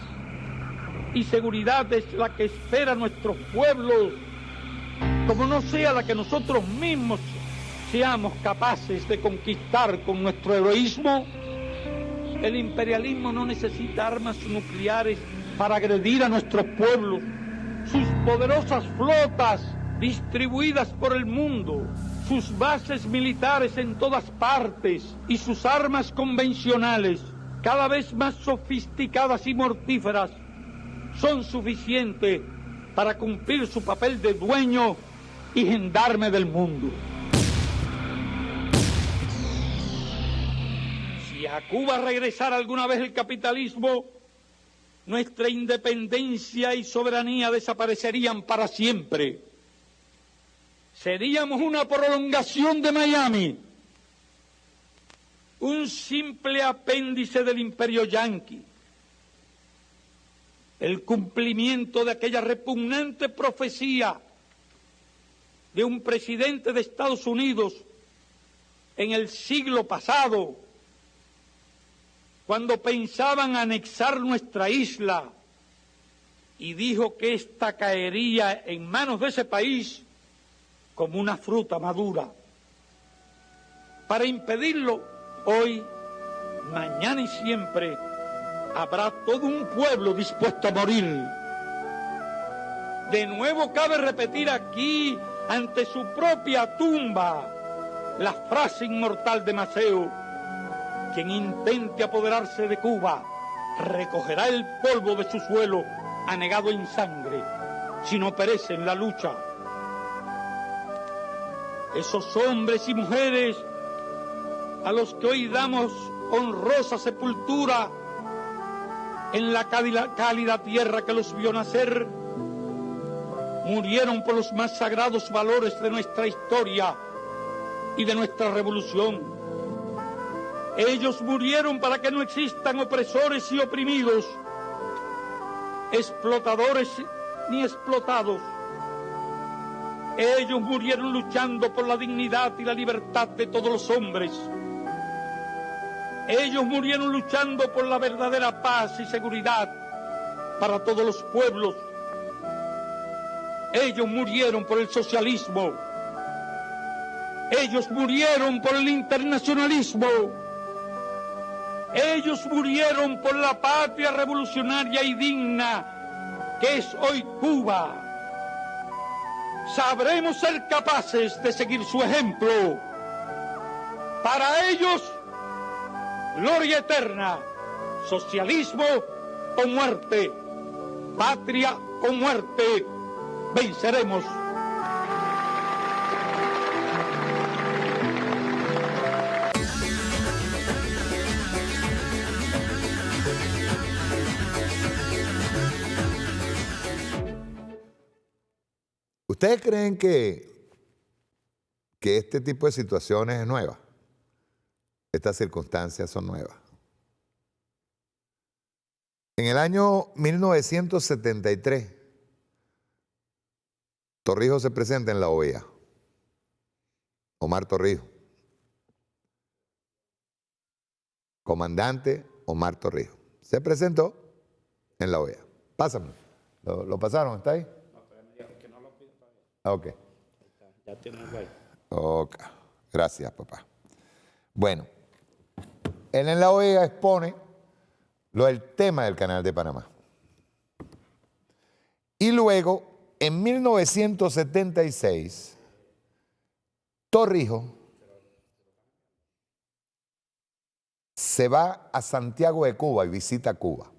y seguridad es la que espera a nuestros pueblos, como no sea la que nosotros mismos seamos capaces de conquistar con nuestro heroísmo? El imperialismo no necesita armas nucleares para agredir a nuestros pueblos. Sus poderosas flotas distribuidas por el mundo, sus bases militares en todas partes y sus armas convencionales, cada vez más sofisticadas y mortíferas, son suficientes para cumplir su papel de dueño y gendarme del mundo. Si a Cuba regresara alguna vez el capitalismo, nuestra independencia y soberanía desaparecerían para siempre. Seríamos una prolongación de Miami, un simple apéndice del imperio yanqui, el cumplimiento de aquella repugnante profecía de un presidente de Estados Unidos en el siglo pasado, cuando pensaban anexar nuestra isla, y dijo que ésta caería en manos de ese país como una fruta madura. Para impedirlo, hoy, mañana y siempre, habrá todo un pueblo dispuesto a morir. De nuevo cabe repetir aquí, ante su propia tumba, la frase inmortal de Maceo: quien intente apoderarse de Cuba recogerá el polvo de su suelo anegado en sangre, si no perece en la lucha. Esos hombres y mujeres a los que hoy damos honrosa sepultura en la cálida tierra que los vio nacer, murieron por los más sagrados valores de nuestra historia y de nuestra revolución. Ellos murieron para que no existan opresores y oprimidos, explotadores ni explotados. Ellos murieron luchando por la dignidad y la libertad de todos los hombres. Ellos murieron luchando por la verdadera paz y seguridad para todos los pueblos. Ellos murieron por el socialismo. Ellos murieron por el internacionalismo. Ellos murieron por la patria revolucionaria y digna que es hoy Cuba. Sabremos ser capaces de seguir su ejemplo. Para ellos, gloria eterna Socialismo o muerte, patria o muerte, venceremos. ¿Ustedes creen que este tipo de situaciones es nueva? Estas circunstancias son nuevas. En el año 1973, Torrijos se presenta en la OEA. Omar Torrijos. Comandante Omar Torrijos. Se presentó en la OEA. Pásame. ¿Lo pasaron? ¿Está ahí? Ok. Ya tenemos ahí. Ok. Gracias, papá. Bueno, él en la OEA expone el tema del Canal de Panamá. Y luego, en 1976, Torrijos se va a Santiago de Cuba y visita Cuba.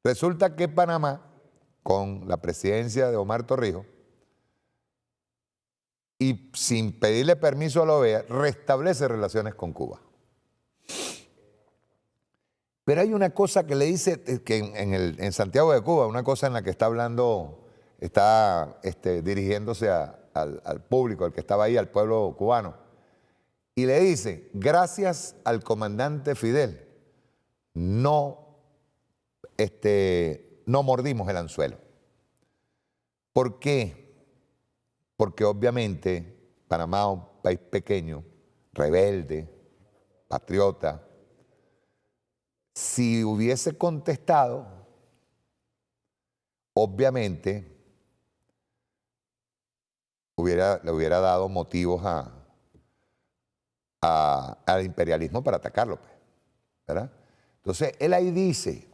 Resulta que Panamá, con la presidencia de Omar Torrijos, y sin pedirle permiso a la OEA, restablece relaciones con Cuba. Pero hay una cosa que le dice, que en Santiago de Cuba, una cosa en la que está hablando, dirigiéndose al público, al que estaba ahí, al pueblo cubano, y le dice, gracias al comandante Fidel, no mordimos el anzuelo. ¿Por qué? Porque obviamente Panamá es un país pequeño, rebelde, patriota. Si hubiese contestado, obviamente le hubiera dado motivos al imperialismo para atacarlo, pues, ¿verdad? Entonces, él ahí dice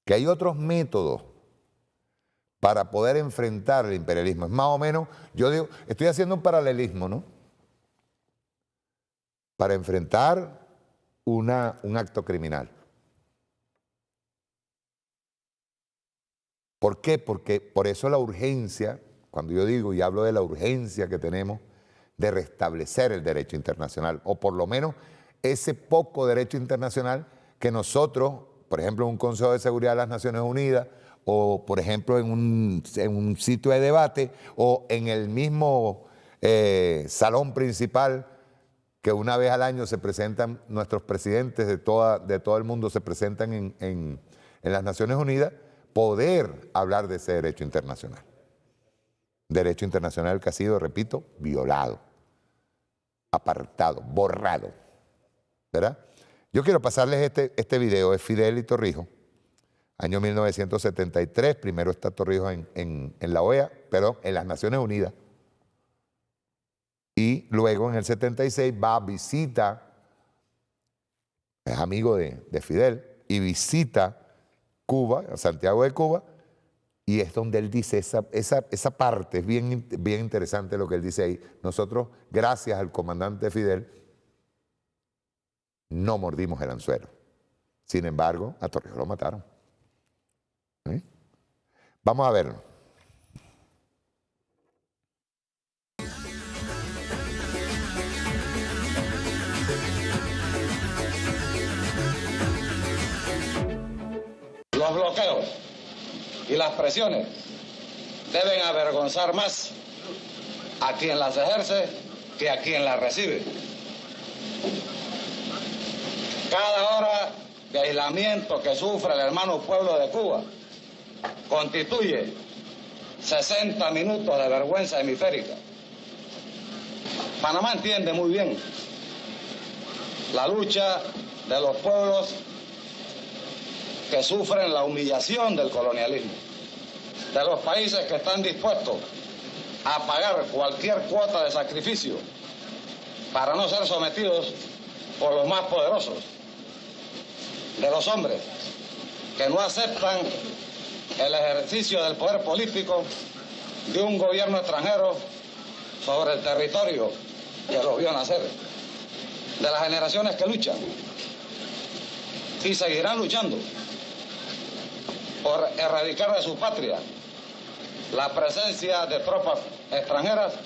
que hay otros métodos para poder enfrentar el imperialismo. Es más o menos, yo digo, estoy haciendo un paralelismo, ¿no? Para enfrentar un acto criminal. ¿Por qué? Porque por eso la urgencia, cuando yo digo y hablo de la urgencia que tenemos de restablecer el derecho internacional, o por lo menos ese poco derecho internacional que nosotros, por ejemplo, en un Consejo de Seguridad de las Naciones Unidas, o por ejemplo en un sitio de debate, o en el mismo salón principal, que una vez al año se presentan nuestros presidentes de todo el mundo, se presentan en las Naciones Unidas, poder hablar de ese derecho internacional. Derecho internacional que ha sido, repito, violado, apartado, borrado, ¿verdad? Yo quiero pasarles este video, es Fidel y Torrijos, año 1973, primero está Torrijos en la OEA, perdón, en las Naciones Unidas, y luego en el 76 va a visita, es amigo de Fidel, y visita Cuba, Santiago de Cuba, y es donde él dice esa parte, es bien interesante lo que él dice ahí. Nosotros, gracias al comandante Fidel, no mordimos el anzuelo. Sin embargo, a Torrijos lo mataron. ¿Sí? Vamos a verlo. Los bloqueos y las presiones deben avergonzar más a quien las ejerce que a quien las recibe. Cada hora de aislamiento que sufre el hermano pueblo de Cuba constituye 60 minutos de vergüenza hemisférica. Panamá entiende muy bien la lucha de los pueblos que sufren la humillación del colonialismo, de los países que están dispuestos a pagar cualquier cuota de sacrificio para no ser sometidos por los más poderosos, de los hombres que no aceptan el ejercicio del poder político de un gobierno extranjero sobre el territorio que los vio nacer, de las generaciones que luchan y seguirán luchando por erradicar de su patria la presencia de tropas extranjeras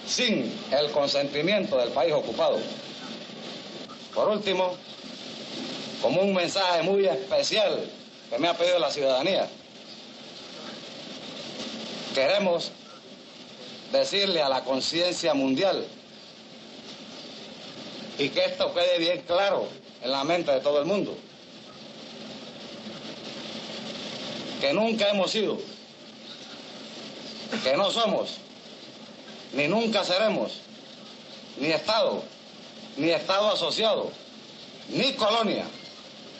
sin el consentimiento del país ocupado. Por último, como un mensaje muy especial que me ha pedido la ciudadanía, queremos decirle a la conciencia mundial y que esto quede bien claro en la mente de todo el mundo, que nunca hemos sido, que no somos, ni nunca seremos, ni Estado asociado, ni colonia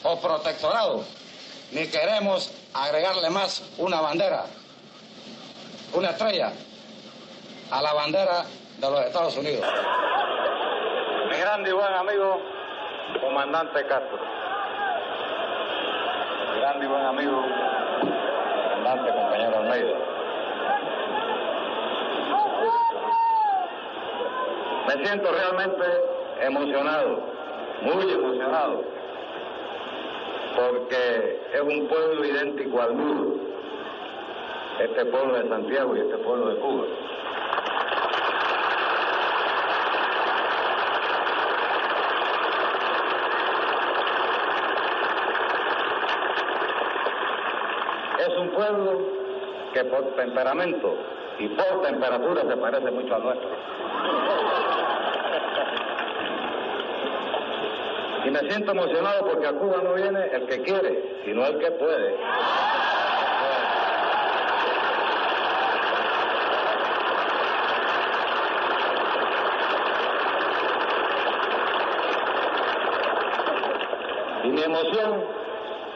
o protectorado, ni queremos agregarle más una bandera, una estrella, a la bandera de los Estados Unidos. Mi grande y buen amigo, comandante Castro. Mi grande y buen amigo, comandante compañero Almeida. Me siento realmente emocionado, muy emocionado, porque es un pueblo idéntico al mío, este pueblo de Santiago y este pueblo de Cuba. Es un pueblo que por temperamento y por temperatura se parece mucho al nuestro. Y me siento emocionado porque a Cuba no viene el que quiere, sino el que puede. Y mi emoción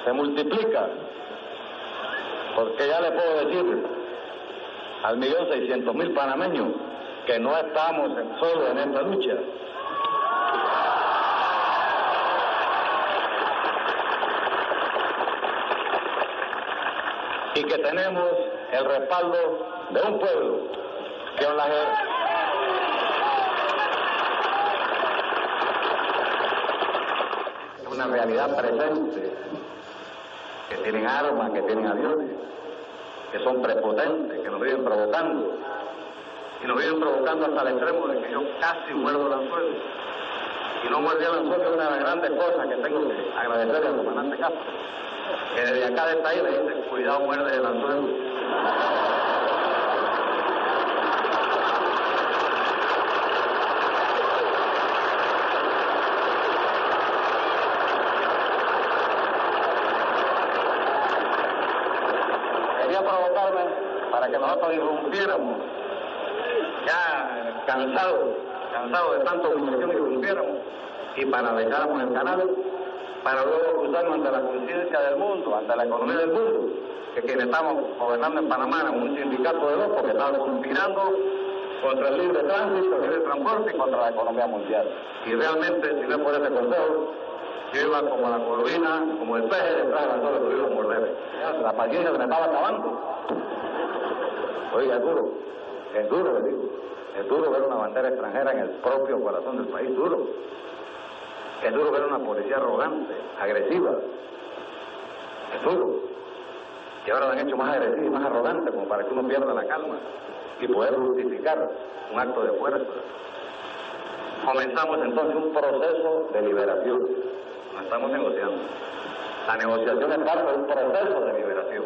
se multiplica, porque ya le puedo decir al 1.600.000 panameños que no estamos solos en esta lucha. Y que tenemos el respaldo de un pueblo que con la una realidad presente, que tienen armas, que tienen aviones, que son prepotentes, que nos viven provocando, y nos viven provocando hasta el extremo de que yo casi muerdo el anzuelo. Y no mordí el anzuelo, es una de las grandes cosas que tengo que agradecerle al comandante Castro, que desde acá de esta isla dice, cuidado, muerde el anzuelo. Quería provocarme para que nosotros irrumpiéramos, ya cansados de tanta humillación, irrumpiéramos y paralizáramos el canal, para luego cruzarnos ante la conciencia del mundo, ante la economía del mundo, que quienes estamos gobernando en Panamá éramos un sindicato de locos que estaban conspirando contra el libre tránsito, el libre transporte y contra la economía mundial. Y realmente, si no es por ese consejo, yo iba como la corvina, como el peje detrás del anzuelo que iba a morder. La paciencia se me estaba acabando. Oiga, es duro, le digo. Es duro ver una bandera extranjera en el propio corazón del país, duro. Es duro ver una policía arrogante, agresiva. Es duro. Y ahora la han hecho más agresiva y más arrogante, como para que uno pierda la calma y poder justificar un acto de fuerza. Comenzamos entonces un proceso de liberación. No estamos negociando. La negociación es parte de un proceso de liberación.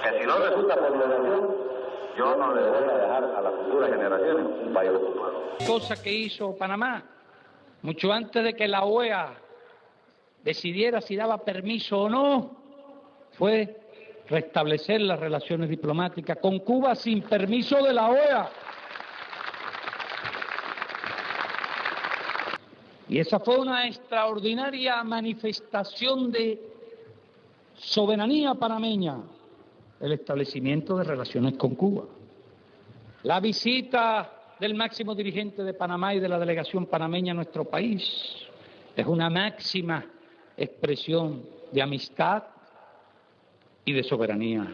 Que si no resulta por liberación, yo no le voy a dejar a las futuras generaciones un país ocupado. Cosa que hizo Panamá, mucho antes de que la OEA decidiera si daba permiso o no, fue restablecer las relaciones diplomáticas con Cuba sin permiso de la OEA. Y esa fue una extraordinaria manifestación de soberanía panameña, el establecimiento de relaciones con Cuba. La visita del máximo dirigente de Panamá y de la delegación panameña a nuestro país es una máxima expresión de amistad y de soberanía.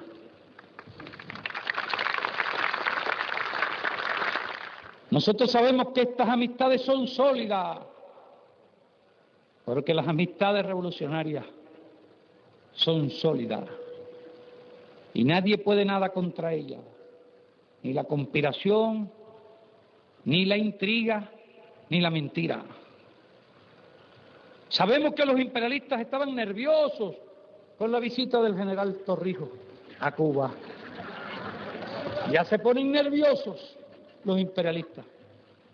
Nosotros sabemos que estas amistades son sólidas, porque las amistades revolucionarias son sólidas y nadie puede nada contra ellas, ni la conspiración, ni la intriga, ni la mentira. Sabemos que los imperialistas estaban nerviosos con la visita del general Torrijos a Cuba. Ya se ponen nerviosos los imperialistas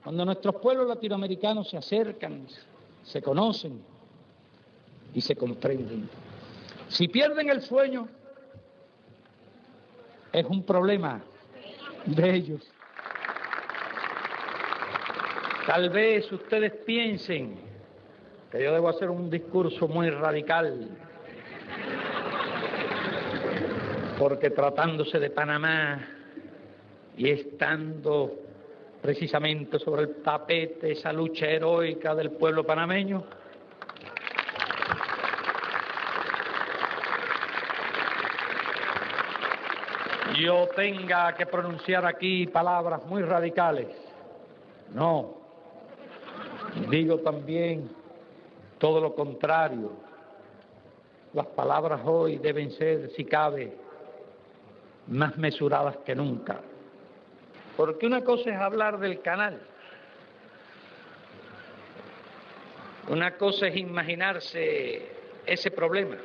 cuando nuestros pueblos latinoamericanos se acercan, se conocen y se comprenden. Si pierden el sueño, es un problema de ellos. Tal vez ustedes piensen que yo debo hacer un discurso muy radical, porque tratándose de Panamá y estando precisamente sobre el tapete esa lucha heroica del pueblo panameño, yo tenga que pronunciar aquí palabras muy radicales. No, digo también todo lo contrario. Las palabras hoy deben ser, si cabe, más mesuradas que nunca. Porque una cosa es hablar del canal, una cosa es imaginarse ese problema,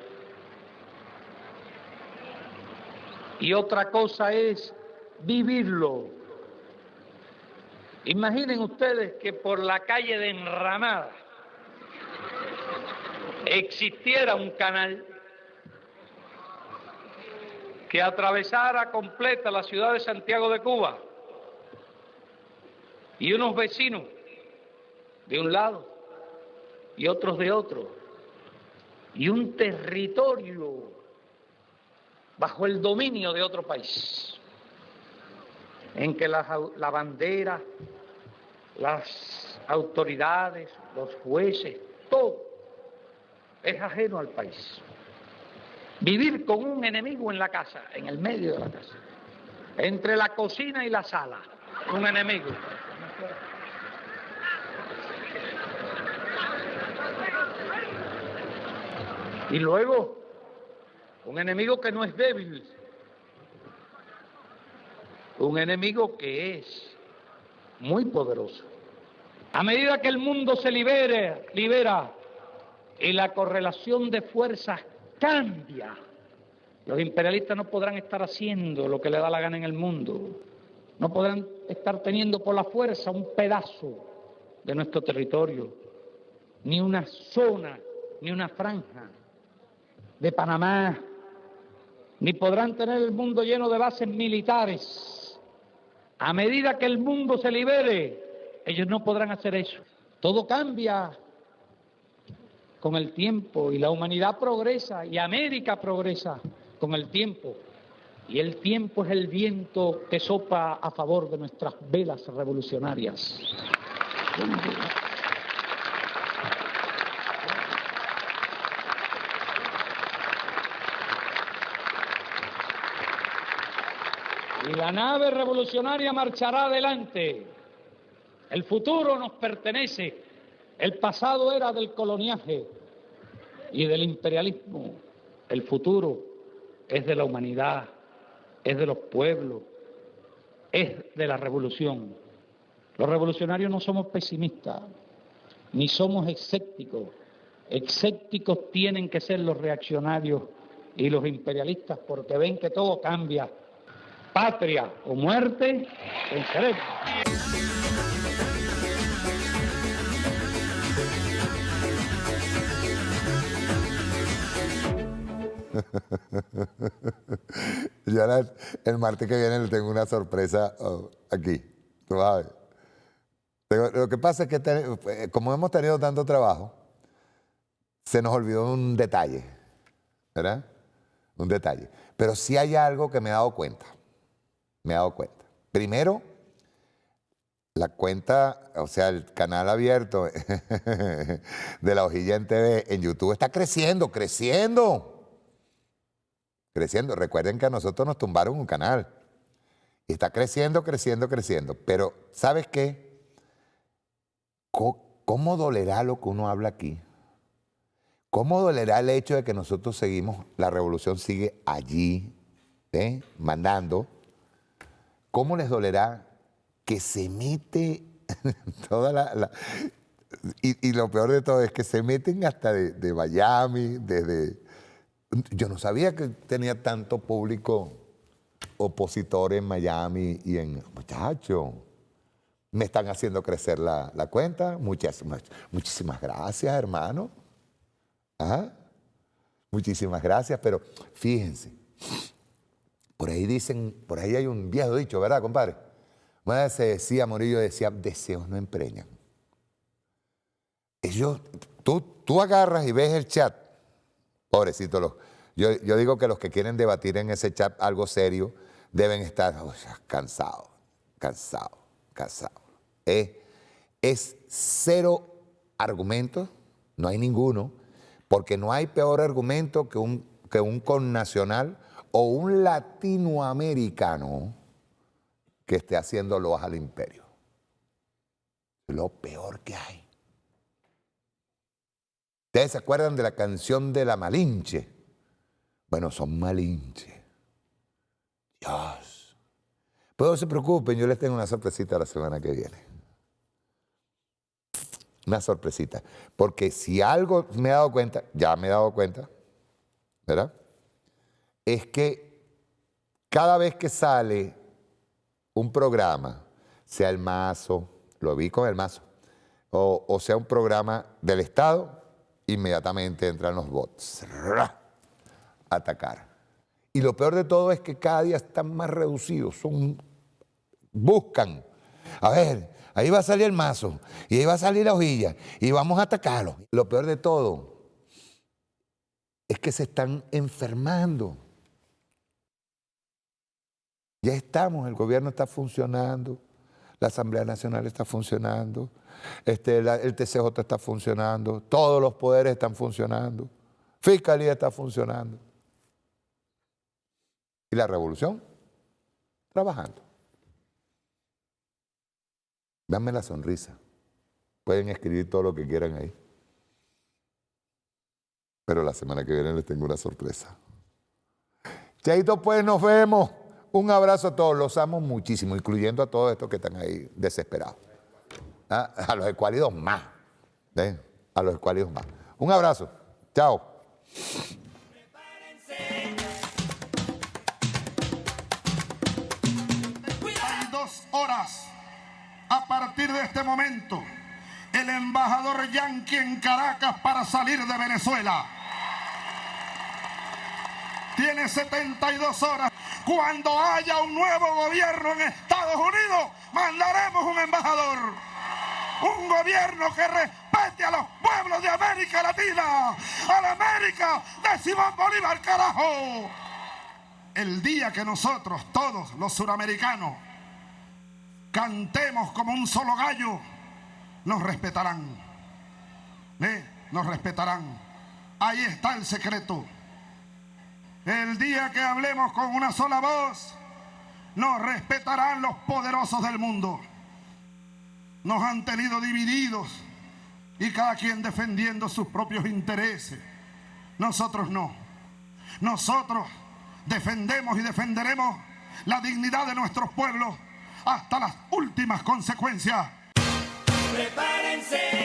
y otra cosa es vivirlo. Imaginen ustedes que por la calle de Enramada existiera un canal que atravesara completa la ciudad de Santiago de Cuba y unos vecinos de un lado y otros de otro, y un territorio bajo el dominio de otro país, en que la bandera, las autoridades, los jueces, todo es ajeno al país. Vivir con un enemigo en la casa, en el medio de la casa, entre la cocina y la sala, un enemigo. Y luego, un enemigo que no es débil, un enemigo que es muy poderoso. A medida que el mundo se libera y la correlación de fuerzas cambia, los imperialistas no podrán estar haciendo lo que les da la gana en el mundo. No podrán estar teniendo por la fuerza un pedazo de nuestro territorio, ni una zona, ni una franja de Panamá, ni podrán tener el mundo lleno de bases militares. A medida que el mundo se libere, ellos no podrán hacer eso. Todo cambia con el tiempo y la humanidad progresa y América progresa con el tiempo. Y el tiempo es el viento que sopla a favor de nuestras velas revolucionarias. Y la nave revolucionaria marchará adelante. El futuro nos pertenece. El pasado era del coloniaje y del imperialismo. El futuro es de la humanidad, es de los pueblos, es de la revolución. Los revolucionarios no somos pesimistas, ni somos escépticos. Escépticos tienen que ser los reaccionarios y los imperialistas, porque ven que todo cambia. Patria o muerte, venceremos. Yo el martes que viene le tengo una sorpresa aquí. Tú vas a ver. Lo que pasa es que como hemos tenido tanto trabajo, se nos olvidó un detalle, ¿verdad? Un detalle. Pero sí hay algo que me he dado cuenta. Me he dado cuenta. Primero, la cuenta, o sea, el canal abierto de La Hojilla en TV en YouTube está creciendo. Recuerden que a nosotros nos tumbaron un canal. Y está creciendo. Pero, ¿sabes qué? ¿Cómo dolerá lo que uno habla aquí? ¿Cómo dolerá el hecho de que nosotros seguimos, la revolución sigue allí, mandando? ¿Cómo les dolerá que se mete toda y lo peor de todo es que se meten hasta de Miami, desde... Yo no sabía que tenía tanto público opositor en Miami y en... Muchachos, me están haciendo crecer la cuenta. Muchísimas gracias, hermano. ¿Ah? Muchísimas gracias, pero fíjense, por ahí dicen, por ahí hay un viejo dicho, ¿verdad, compadre? Una vez se decía, Murillo decía, deseos no empreñan. Tú agarras y ves el chat, pobrecito, yo digo que los que quieren debatir en ese chat algo serio deben estar cansados. Es cero argumentos, no hay ninguno, porque no hay peor argumento que un connacional o un latinoamericano que esté haciendo loas al imperio. Lo peor que hay. ¿Ustedes se acuerdan de la canción de la Malinche? Bueno, son Malinche. Dios. Pero no se preocupen, yo les tengo una sorpresita la semana que viene. Una sorpresita. Porque si algo me he dado cuenta, ya me he dado cuenta, ¿verdad? Es que cada vez que sale un programa, sea el Mazo, lo vi con el Mazo, o sea un programa del Estado, inmediatamente entran los bots a atacar. Y lo peor de todo es que cada día están más reducidos, buscan, a ver, ahí va a salir el Mazo, y ahí va a salir la hojilla, y vamos a atacarlo. Lo peor de todo es que se están enfermando. Ya estamos, el gobierno está funcionando, la Asamblea Nacional está funcionando, el TCJ está funcionando, todos los poderes están funcionando, Fiscalía está funcionando. Y la revolución, trabajando. Dame la sonrisa. Pueden escribir todo lo que quieran ahí. Pero la semana que viene les tengo una sorpresa. Chaito, pues nos vemos. Un abrazo a todos, los amo muchísimo, incluyendo a todos estos que están ahí desesperados. A los escuálidos más. A los escuálidos más. Un abrazo. Chao. Hay 2 horas. A partir de este momento, el embajador yanqui en Caracas para salir de Venezuela tiene 72 horas. Cuando haya un nuevo gobierno en Estados Unidos, mandaremos un embajador. Un gobierno que respete a los pueblos de América Latina, a la América de Simón Bolívar, carajo. El día que nosotros, todos los suramericanos, cantemos como un solo gallo, nos respetarán. Nos respetarán. Ahí está el secreto. El día que hablemos con una sola voz, nos respetarán los poderosos del mundo. Nos han tenido divididos y cada quien defendiendo sus propios intereses. Nosotros no. Nosotros defendemos y defenderemos la dignidad de nuestros pueblos hasta las últimas consecuencias. Prepárense.